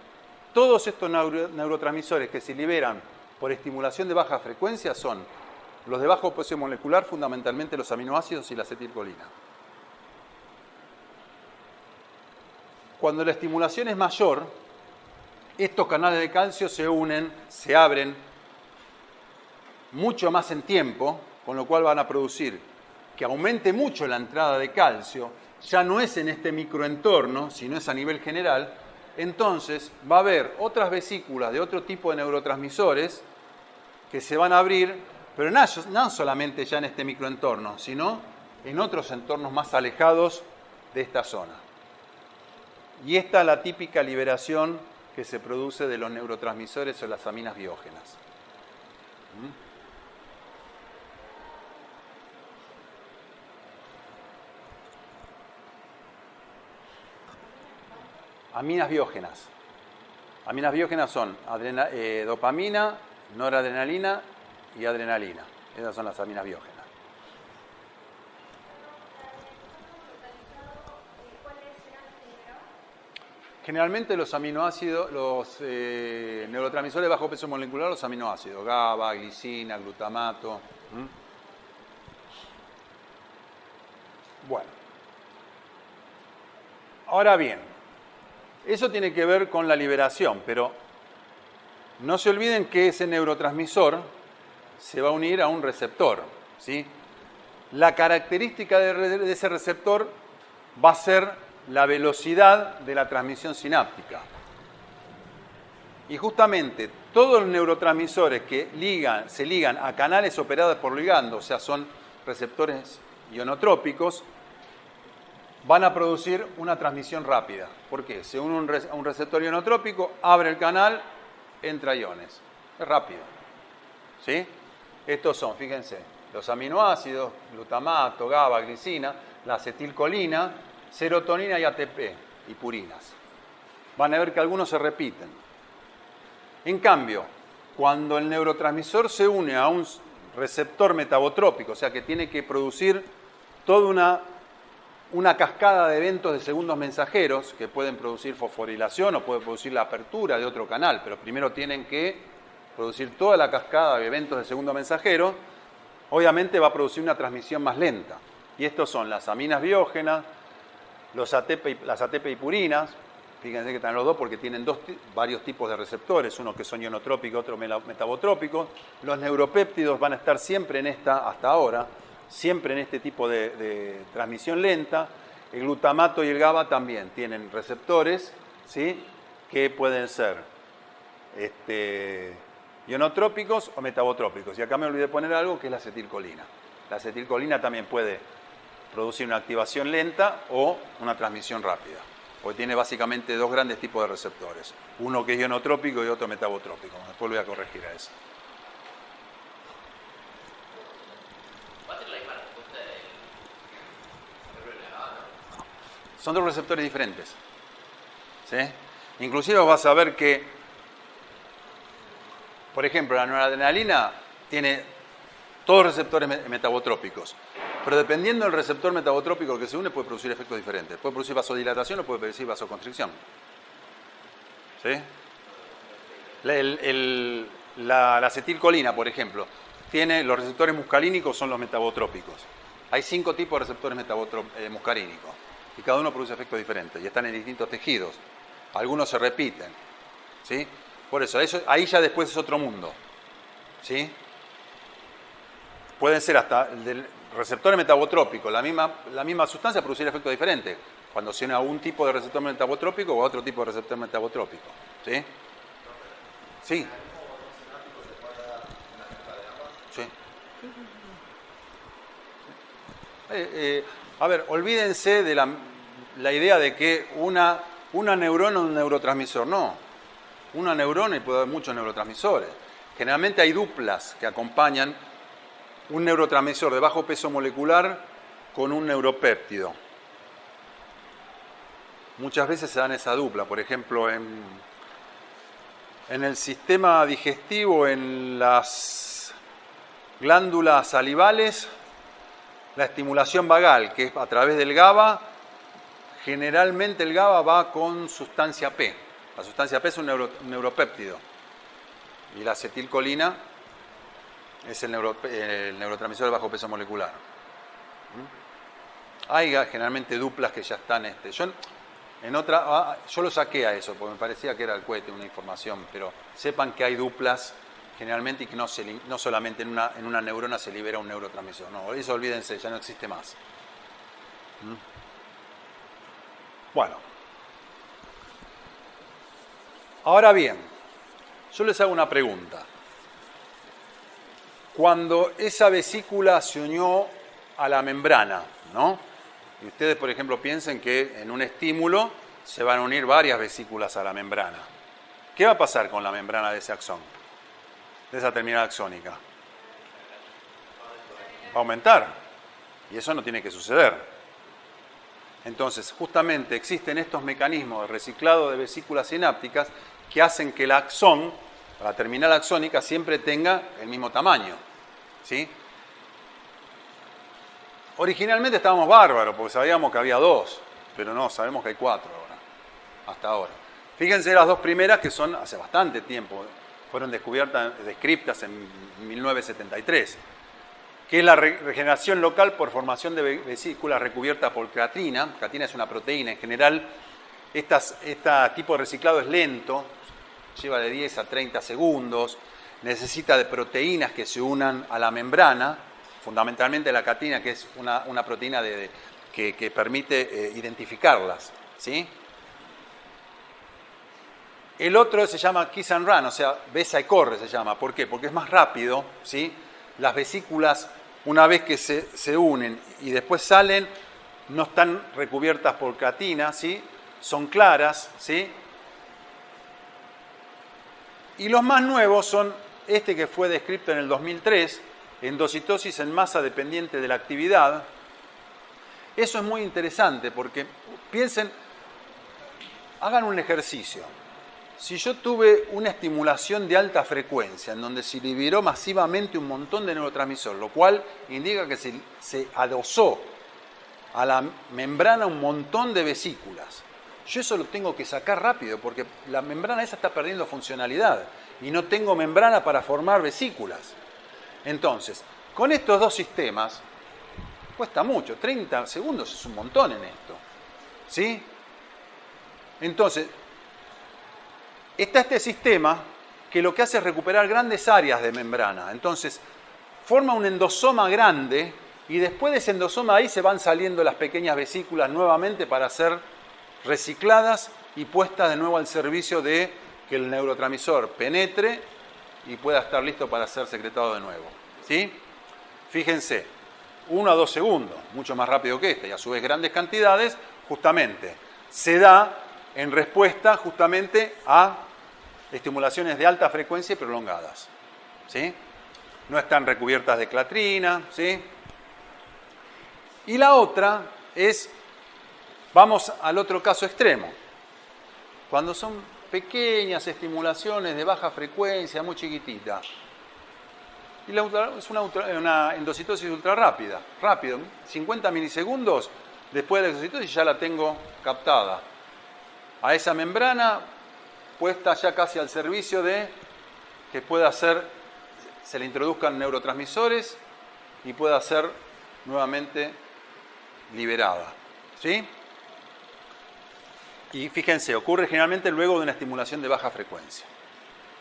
todos estos neurotransmisores que se liberan por estimulación de baja frecuencia son los de bajo peso molecular, fundamentalmente los aminoácidos y la acetilcolina. Cuando la estimulación es mayor, estos canales de calcio se unen, se abren mucho más en tiempo, con lo cual van a producir que aumente mucho la entrada de calcio, ya no es en este microentorno, sino es a nivel general. Entonces va a haber otras vesículas de otro tipo de neurotransmisores que se van a abrir, pero no solamente ya en este microentorno, sino en otros entornos más alejados de esta zona. Y esta es la típica liberación que se produce de los neurotransmisores o las aminas biógenas. Aminas biógenas. Aminas biógenas son dopamina, noradrenalina y adrenalina. Esas son las aminas biógenas. Generalmente los aminoácidos, los neurotransmisores de bajo peso molecular, los aminoácidos, GABA, glicina, glutamato. Bueno. Ahora bien, eso tiene que ver con la liberación, pero no se olviden que ese neurotransmisor se va a unir a un receptor, ¿sí? La característica de ese receptor va a ser la velocidad de la transmisión sináptica. Y justamente todos los neurotransmisores que se ligan a canales operados por ligando, o sea, son receptores ionotrópicos, van a producir una transmisión rápida. ¿Por qué? Se une a un receptor ionotrópico, abre el canal, entra iones. Es rápido. ¿Sí? Estos son, fíjense, los aminoácidos, glutamato, GABA, glicina, la acetilcolina, serotonina y ATP, y purinas. Van a ver que algunos se repiten. En cambio, cuando el neurotransmisor se une a un receptor metabotrópico, o sea que tiene que producir toda una cascada de eventos de segundos mensajeros que pueden producir fosforilación o pueden producir la apertura de otro canal, pero primero tienen que producir toda la cascada de eventos de segundo mensajero, obviamente va a producir una transmisión más lenta. Y estos son las aminas biógenas, las ATP y purinas. Fíjense que están los dos porque tienen varios tipos de receptores, uno que son ionotrópicos, otro metabotrópicos. Los neuropéptidos van a estar siempre hasta ahora, siempre en este tipo de transmisión lenta. El glutamato y el GABA también tienen receptores, ¿sí? Que pueden ser ionotrópicos o metabotrópicos. Y acá me olvidé poner algo que es la acetilcolina. La acetilcolina también puede producir una activación lenta o una transmisión rápida, porque tiene básicamente dos grandes tipos de receptores, uno que es ionotrópico y otro metabotrópico. Después voy a corregir a eso. Son dos receptores diferentes, ¿sí? Inclusive vas a ver que, por ejemplo, la noradrenalina tiene todos receptores metabotrópicos, pero dependiendo del receptor metabotrópico que se une puede producir efectos diferentes. Puede producir vasodilatación o puede producir vasoconstricción. ¿Sí? La acetilcolina, por ejemplo, tiene los receptores muscarínicos, son los metabotrópicos. Hay 5 tipos de receptores muscarínicos y cada uno produce efectos diferentes y están en distintos tejidos. Algunos se repiten, ¿sí? Por eso ahí ya después es otro mundo, ¿sí? Pueden ser hasta del receptor metabotrópico, la misma sustancia producir efectos diferentes cuando se une a un tipo de receptor metabotrópico o a otro tipo de receptor metabotrópico, ¿sí? Sí. Sí. A ver, olvídense de la idea de que una neurona es un neurotransmisor. No, una neurona y puede haber muchos neurotransmisores. Generalmente hay duplas que acompañan un neurotransmisor de bajo peso molecular con un neuropéptido. Muchas veces se dan esa dupla, por ejemplo, en el sistema digestivo, en las glándulas salivales, la estimulación vagal, que es a través del GABA, generalmente el GABA va con sustancia P. La sustancia P es un neuropéptido y la acetilcolina es el neurotransmisor de bajo peso molecular. Hay generalmente duplas que ya están... yo lo saqué a eso, porque me parecía que era el cohete, una información, pero sepan que hay duplas generalmente y que no solamente en una neurona se libera un neurotransmisor. No, eso olvídense, ya no existe más. Bueno. Ahora bien, yo les hago una pregunta. Cuando esa vesícula se unió a la membrana, ¿no? Y ustedes, por ejemplo, piensen que en un estímulo se van a unir varias vesículas a la membrana. ¿Qué va a pasar con la membrana de ese axón? De esa terminal axónica. Va a aumentar. Y eso no tiene que suceder. Entonces, justamente existen estos mecanismos de reciclado de vesículas sinápticas que hacen que el axón, la terminal axónica, siempre tenga el mismo tamaño. ¿Sí? Originalmente estábamos bárbaros porque sabíamos que había 2, pero no, sabemos que hay 4 ahora, hasta ahora. Fíjense las 2 primeras que son hace bastante tiempo, fueron descriptas en 1973, que es la regeneración local por formación de vesículas recubiertas por creatina. Creatina es una proteína, en general este tipo de reciclado es lento, lleva de 10 a 30 segundos, necesita de proteínas que se unan a la membrana, fundamentalmente la creatina, que es una proteína que permite identificarlas, ¿sí? El otro se llama kiss and run, o sea, besa y corre se llama. ¿Por qué? Porque es más rápido, ¿sí? Las vesículas, una vez que se unen y después salen, no están recubiertas por creatina, ¿sí? Son claras, ¿sí? Y los más nuevos son este que fue descrito en el 2003, endocitosis en masa dependiente de la actividad. Eso es muy interesante porque piensen, hagan un ejercicio. Si yo tuve una estimulación de alta frecuencia en donde se liberó masivamente un montón de neurotransmisor, lo cual indica que se adosó a la membrana un montón de vesículas, yo eso lo tengo que sacar rápido porque la membrana esa está perdiendo funcionalidad y no tengo membrana para formar vesículas. Entonces, con estos dos sistemas, cuesta mucho, 30 segundos es un montón en esto, ¿sí? Entonces, está este sistema que lo que hace es recuperar grandes áreas de membrana. Entonces, forma un endosoma grande y después de ese endosoma ahí se van saliendo las pequeñas vesículas nuevamente para ser recicladas y puestas de nuevo al servicio de que el neurotransmisor penetre y pueda estar listo para ser secretado de nuevo, ¿sí? Fíjense, 1 a 2 segundos, mucho más rápido que este, y a su vez grandes cantidades, justamente se da en respuesta justamente a estimulaciones de alta frecuencia y prolongadas, ¿sí? No están recubiertas de clatrina, ¿sí? Y la otra es, vamos al otro caso extremo, cuando son pequeñas estimulaciones de baja frecuencia, muy chiquitita. Y es una endocitosis ultra rápida, rápido, 50 milisegundos después de la endocitosis ya la tengo captada. A esa membrana puesta ya casi al servicio de que pueda ser, se le introduzcan neurotransmisores y pueda ser nuevamente liberada. ¿Sí? Y fíjense, ocurre generalmente luego de una estimulación de baja frecuencia.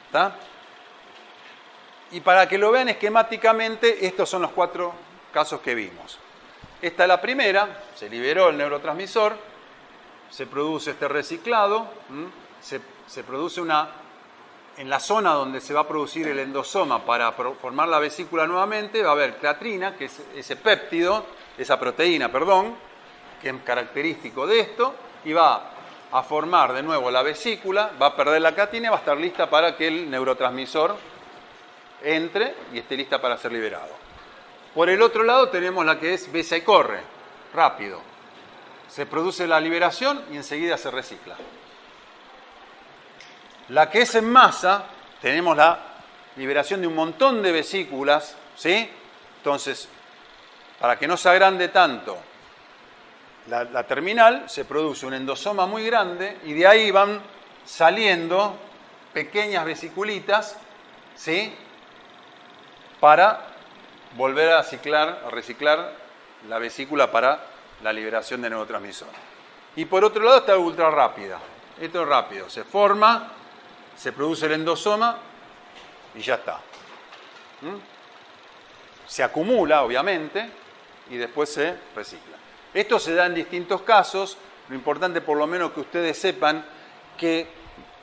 ¿Está? Y para que lo vean esquemáticamente, estos son los 4 casos que vimos. Esta es la primera, se liberó el neurotransmisor, se produce este reciclado, se produce en la zona donde se va a producir el endosoma para formar la vesícula nuevamente, va a haber clatrina, que es ese péptido, esa proteína, perdón, que es característico de esto, y va a formar de nuevo la vesícula, va a perder la clatrina y va a estar lista para que el neurotransmisor entre y esté lista para ser liberado. Por el otro lado tenemos la que es besa y corre, rápido. Se produce la liberación y enseguida se recicla. La que es en masa, tenemos la liberación de un montón de vesículas, ¿sí? Entonces, para que no se agrande tanto la terminal, se produce un endosoma muy grande y de ahí van saliendo pequeñas vesiculitas, ¿sí? Para volver a reciclar la vesícula para la liberación de neurotransmisor. Y por otro lado está ultra rápida. Esto es rápido. Se forma, se produce el endosoma y ya está. Se acumula, obviamente, y después se recicla. Esto se da en distintos casos. Lo importante, por lo menos, que ustedes sepan que,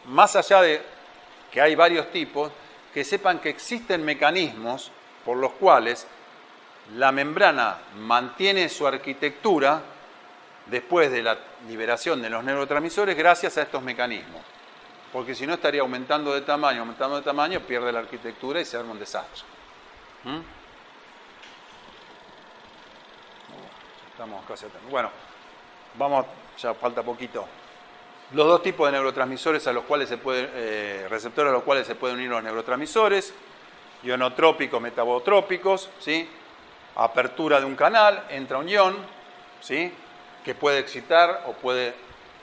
más allá de que hay varios tipos, que sepan que existen mecanismos por los cuales la membrana mantiene su arquitectura después de la liberación de los neurotransmisores gracias a estos mecanismos. Porque si no estaría aumentando de tamaño, pierde la arquitectura y se arma un desastre. Estamos casi atrás. Bueno, vamos, ya falta poquito. Los 2 tipos de neurotransmisores a los cuales receptores a los cuales se pueden unir los neurotransmisores, ionotrópicos, metabotrópicos, ¿sí? Apertura de un canal, entra un ion, ¿sí? Que puede excitar o puede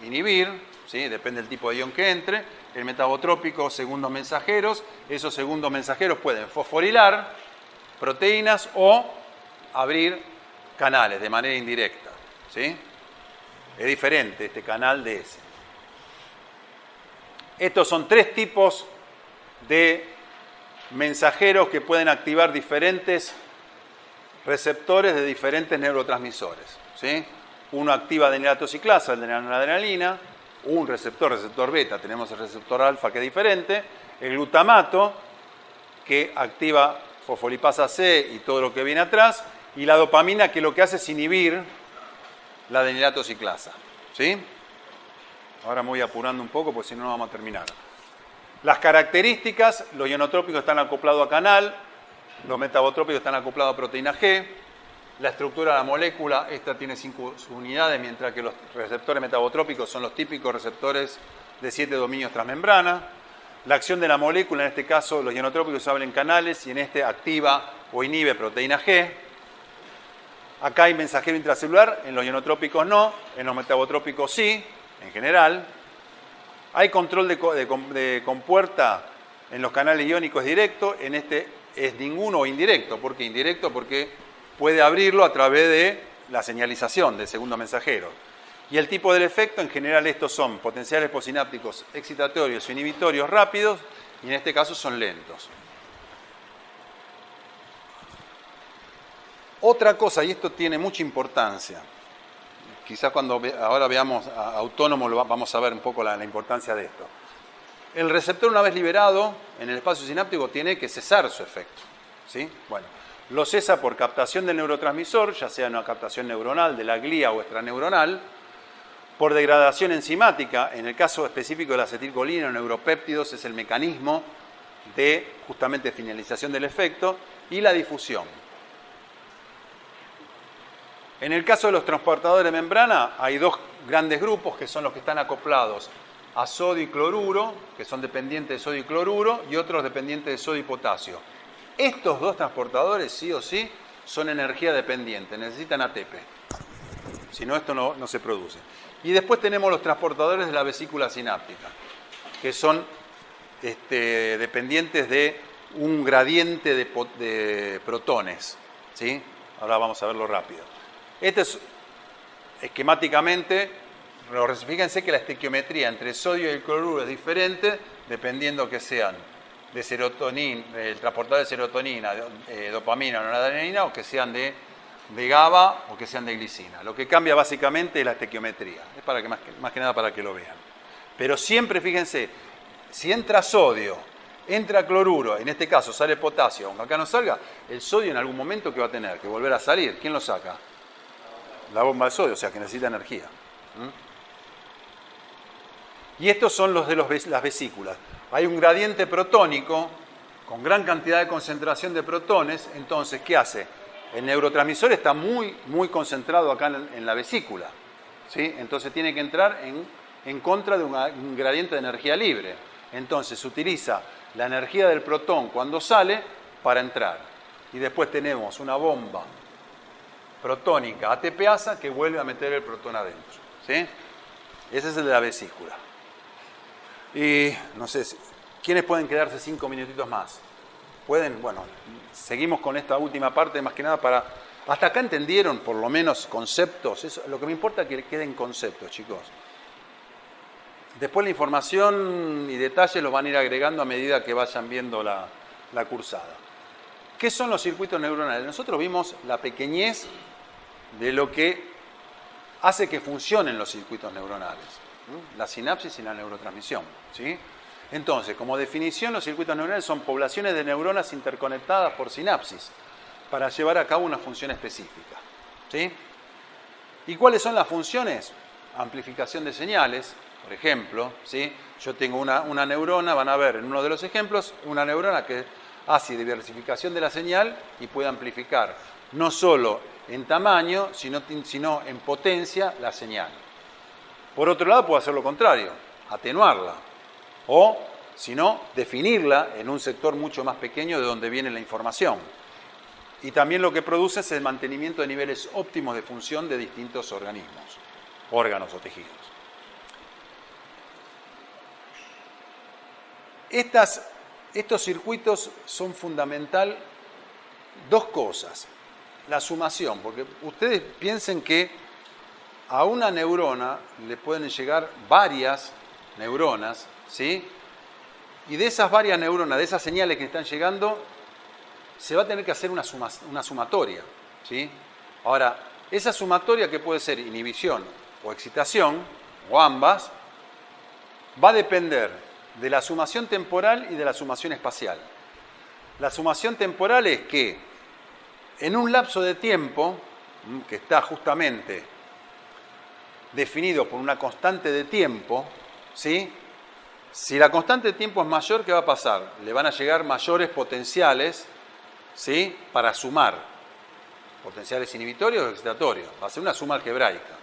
inhibir, ¿sí? Depende del tipo de ion que entre. El metabotrópico, segundos mensajeros, esos segundos mensajeros pueden fosforilar proteínas o abrir canales de manera indirecta, ¿sí? Es diferente este canal de ese. Estos son 3 tipos de mensajeros que pueden activar diferentes receptores de diferentes neurotransmisores, ¿sí? Uno activa adenylatociclasa, el de la noradrenalina, un receptor beta, tenemos el receptor alfa que es diferente, el glutamato que activa fosfolipasa C y todo lo que viene atrás, y la dopamina que lo que hace es inhibir la adenylatociclasa, ¿sí? Ahora me voy apurando un poco porque si no, no vamos a terminar. Las características, los ionotrópicos están acoplados a canal, los metabotrópicos están acoplados a proteína G, la estructura de la molécula, esta tiene 5 subunidades, mientras que los receptores metabotrópicos son los típicos receptores de 7 dominios transmembrana. La acción de la molécula, en este caso los ionotrópicos se abren canales y en este activa o inhibe proteína G. Acá hay mensajero intracelular, en los ionotrópicos no, en los metabotrópicos sí, en general. Hay control de compuerta en los canales iónicos directo, en este es ninguno o indirecto. ¿Por qué indirecto? Porque puede abrirlo a través de la señalización del segundo mensajero. Y el tipo del efecto, en general estos son potenciales postsinápticos excitatorios o inhibitorios rápidos, y en este caso son lentos. Otra cosa, y esto tiene mucha importancia, quizás cuando ahora veamos a autónomo vamos a ver un poco la importancia de esto. El receptor, una vez liberado en el espacio sináptico, tiene que cesar su efecto, ¿sí? Bueno, lo cesa por captación del neurotransmisor, ya sea una captación neuronal de la glía o extraneuronal, por degradación enzimática, en el caso específico de la acetilcolina o neuropéptidos es el mecanismo de justamente finalización del efecto, y la difusión. En el caso de los transportadores de membrana hay 2 grandes grupos que son los que están acoplados a sodio y cloruro, que son dependientes de sodio y cloruro, y otros dependientes de sodio y potasio. Estos 2 transportadores, sí o sí, son energía dependiente, necesitan ATP. Si no, esto no se produce. Y después tenemos los transportadores de la vesícula sináptica. que son dependientes de un gradiente de protones, ¿sí? Ahora vamos a verlo rápido. Este es esquemáticamente, fíjense que la estequiometría entre el sodio y el cloruro es diferente dependiendo que sean de serotonina, el transportador de serotonina, dopamina o noradrenalina, o que sean de GABA o que sean de glicina. Lo que cambia básicamente es la estequiometría. Es para que más que nada para que lo vean. Pero siempre, fíjense, si entra sodio, entra cloruro, en este caso sale potasio, aunque acá no salga, el sodio en algún momento que va a tener que volver a salir. ¿Quién lo saca? La bomba de sodio, o sea que necesita energía. Y estos son los de las vesículas. Hay un gradiente protónico con gran cantidad de concentración de protones, entonces, ¿qué hace? El neurotransmisor está muy, muy concentrado acá en la vesícula, ¿sí? Entonces tiene que entrar en contra de un gradiente de energía libre. Entonces se utiliza la energía del protón cuando sale para entrar. Y después tenemos una bomba protónica ATPasa que vuelve a meter el protón adentro, ¿sí? Ese es el de la vesícula. Y no sé, ¿quiénes pueden quedarse 5 minutitos más? ¿Pueden? Bueno, seguimos con esta última parte, más que nada para... Hasta acá entendieron por lo menos conceptos. Eso, lo que me importa es que queden conceptos, chicos. Después la información y detalles los van a ir agregando a medida que vayan viendo la cursada. ¿Qué son los circuitos neuronales? Nosotros vimos la pequeñez de lo que hace que funcionen los circuitos neuronales. La sinapsis y la neurotransmisión, ¿sí? Entonces, como definición, los circuitos neuronales son poblaciones de neuronas interconectadas por sinapsis para llevar a cabo una función específica, ¿sí? ¿Y cuáles son las funciones? Amplificación de señales, por ejemplo, ¿sí? Yo tengo una neurona, van a ver en uno de los ejemplos, una neurona que hace diversificación de la señal y puede amplificar no solo en tamaño, sino en potencia la señal. Por otro lado, puede hacer lo contrario, atenuarla, o, si no, definirla en un sector mucho más pequeño de donde viene la información. Y también lo que produce es el mantenimiento de niveles óptimos de función de distintos organismos, órganos o tejidos. Estos circuitos son fundamental dos cosas. La sumación, porque ustedes piensen que a una neurona le pueden llegar varias neuronas, ¿sí? Y de esas varias neuronas, de esas señales que están llegando, se va a tener que hacer una sumatoria, ¿sí? Ahora, esa sumatoria, que puede ser inhibición o excitación, o ambas, va a depender de la sumación temporal y de la sumación espacial. La sumación temporal es que en un lapso de tiempo, que está justamente definido por una constante de tiempo, ¿sí? Si la constante de tiempo es mayor, ¿qué va a pasar? Le van a llegar mayores potenciales, ¿sí? Para sumar, potenciales inhibitorios o excitatorios. Va a ser una suma algebraica.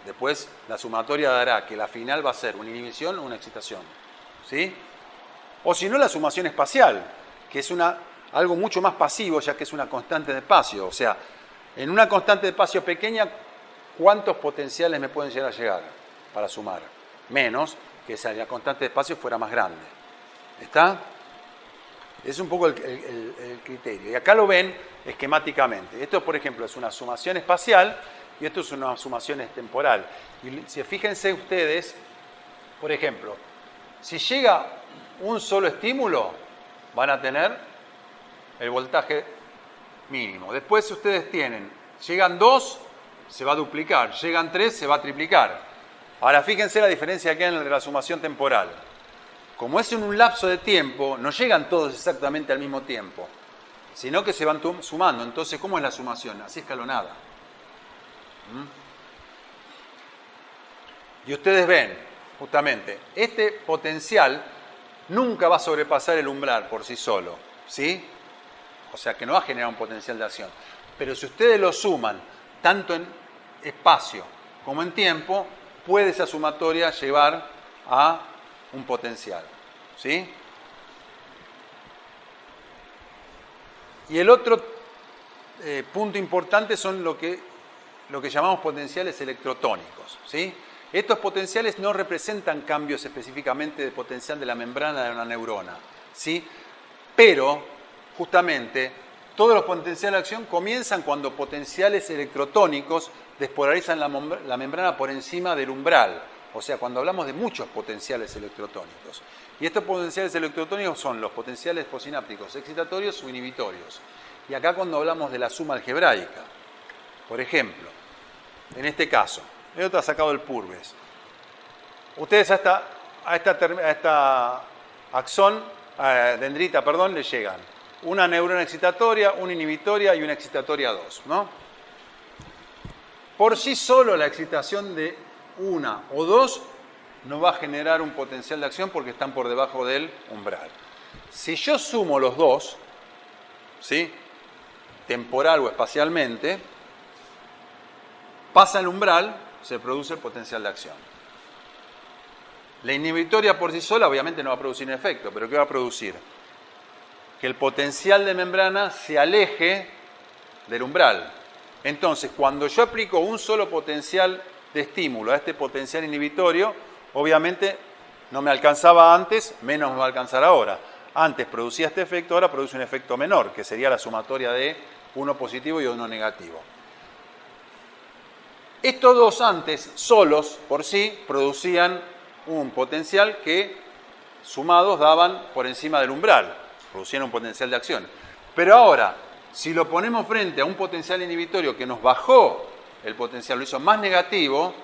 Después la sumatoria dará que la final va a ser una inhibición o una excitación, ¿sí? O si no, la sumación espacial, que es algo mucho más pasivo, ya que es una constante de espacio. O sea, en una constante de espacio pequeña, ¿cuántos potenciales me pueden llegar para sumar? Menos que si la constante de espacio fuera más grande. ¿Está? Es un poco el criterio. Y acá lo ven esquemáticamente. Esto, por ejemplo, es una sumación espacial y esto es una sumación temporal. Y si fíjense ustedes, por ejemplo, si llega un solo estímulo, van a tener el voltaje mínimo. Después ustedes llegan 2, se va a duplicar. Llegan 3, se va a triplicar. Ahora fíjense la diferencia que hay en la sumación temporal. Como es en un lapso de tiempo, no llegan todos exactamente al mismo tiempo, sino que se van sumando. Entonces, ¿cómo es la sumación? Así escalonada. Y ustedes ven, justamente, este potencial nunca va a sobrepasar el umbral por sí solo, ¿sí? O sea, que no va a generar un potencial de acción. Pero si ustedes lo suman, tanto en espacio como en tiempo, puede esa sumatoria llevar a un potencial, ¿sí? Y el otro punto importante son lo que llamamos potenciales electrotónicos, ¿sí? Estos potenciales no representan cambios específicamente de potencial de la membrana de una neurona, ¿sí? Pero, justamente, todos los potenciales de acción comienzan cuando potenciales electrotónicos despolarizan la membrana por encima del umbral. O sea, cuando hablamos de muchos potenciales electrotónicos. Y estos potenciales electrotónicos son los potenciales posinápticos excitatorios o inhibitorios. Y acá cuando hablamos de la suma algebraica, por ejemplo, en este caso, esto ha sacado el Purves. Ustedes a esta axón, dendrita, perdón, le llegan una neurona excitatoria, una inhibitoria y una excitatoria 2, ¿no? Por sí solo la excitación de una o dos no va a generar un potencial de acción porque están por debajo del umbral. Si yo sumo los dos, ¿sí?, temporal o espacialmente, pasa el umbral, se produce el potencial de acción. La inhibitoria por sí sola obviamente no va a producir un efecto, pero ¿qué va a producir? Que el potencial de membrana se aleje del umbral. Entonces, cuando yo aplico un solo potencial de estímulo a este potencial inhibitorio, obviamente no me alcanzaba antes, menos me va a alcanzar ahora. Antes producía este efecto, ahora produce un efecto menor, que sería la sumatoria de uno positivo y uno negativo. Estos dos antes, solos por sí, producían un potencial que, sumados, daban por encima del umbral, producían un potencial de acción. Pero ahora, si lo ponemos frente a un potencial inhibitorio que nos bajó el potencial, lo hizo más negativo,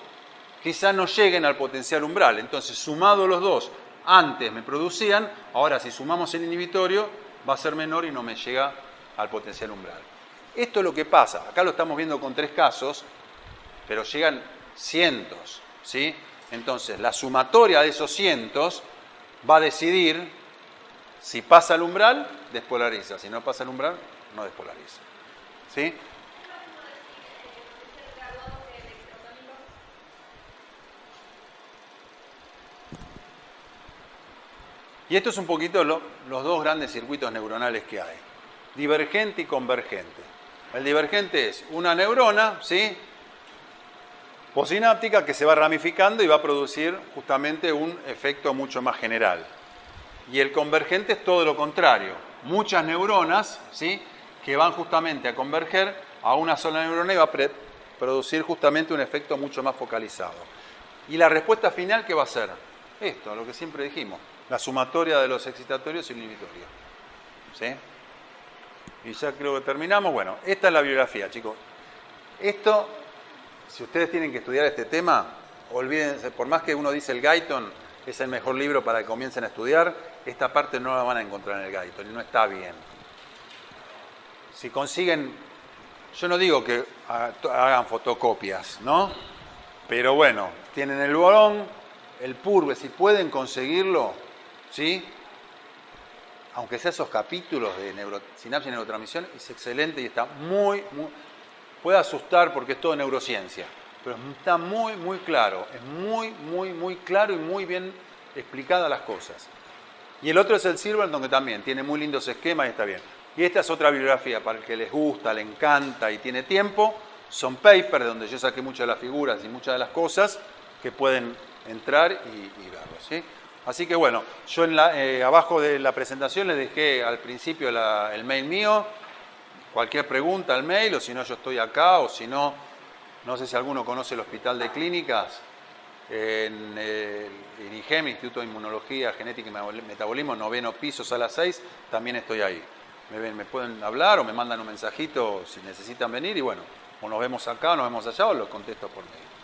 quizá no lleguen al potencial umbral. Entonces, sumados los dos, antes me producían, ahora si sumamos el inhibitorio, va a ser menor y no me llega al potencial umbral. Esto es lo que pasa. Acá lo estamos viendo con 3 casos, pero llegan cientos, ¿sí? Entonces, la sumatoria de esos cientos va a decidir si pasa el umbral, despolariza. Si no pasa el umbral, no despolariza. ¿Sí? Y esto es un poquito los dos grandes circuitos neuronales que hay. Divergente y convergente. El divergente es una neurona, ¿sí?, posináptica que se va ramificando y va a producir justamente un efecto mucho más general. Y el convergente es todo lo contrario. Muchas neuronas, ¿sí?, que van justamente a converger a una sola neurona y va a producir justamente un efecto mucho más focalizado. Y la respuesta final, ¿qué va a ser? Esto, lo que siempre dijimos, la sumatoria de los excitatorios y el inhibitorio. ¿Sí? Y ya creo que terminamos. Bueno, esta es la bibliografía, chicos. Esto, si ustedes tienen que estudiar este tema, olvídense, por más que uno dice el Guyton es el mejor libro para que comiencen a estudiar, esta parte no la van a encontrar en el Guyton y no está bien. Si consiguen, yo no digo que hagan fotocopias, ¿no? Pero bueno, tienen el Bolón, el Purves, si pueden conseguirlo, ¿sí?, aunque sea esos capítulos de sinapsis y neurotransmisión, es excelente y está muy, puede asustar porque es todo neurociencia, pero está muy, muy claro, es muy claro y muy bien explicadas las cosas. Y el otro es el Silverton, que también tiene muy lindos esquemas y está bien. Y esta es otra bibliografía para el que les gusta, le encanta y tiene tiempo. Son papers donde yo saqué muchas de las figuras y muchas de las cosas que pueden entrar y verlo, ¿sí? Así que bueno, yo abajo de la presentación les dejé al principio el mail mío. Cualquier pregunta al mail, o si no yo estoy acá, o si no, no sé si alguno conoce el Hospital de Clínicas, en IGEM, Instituto de Inmunología, Genética y Metabolismo, 9º piso, sala 6, también estoy ahí. Me pueden hablar o me mandan un mensajito si necesitan venir y bueno, o nos vemos acá, o nos vemos allá o los contesto por mail.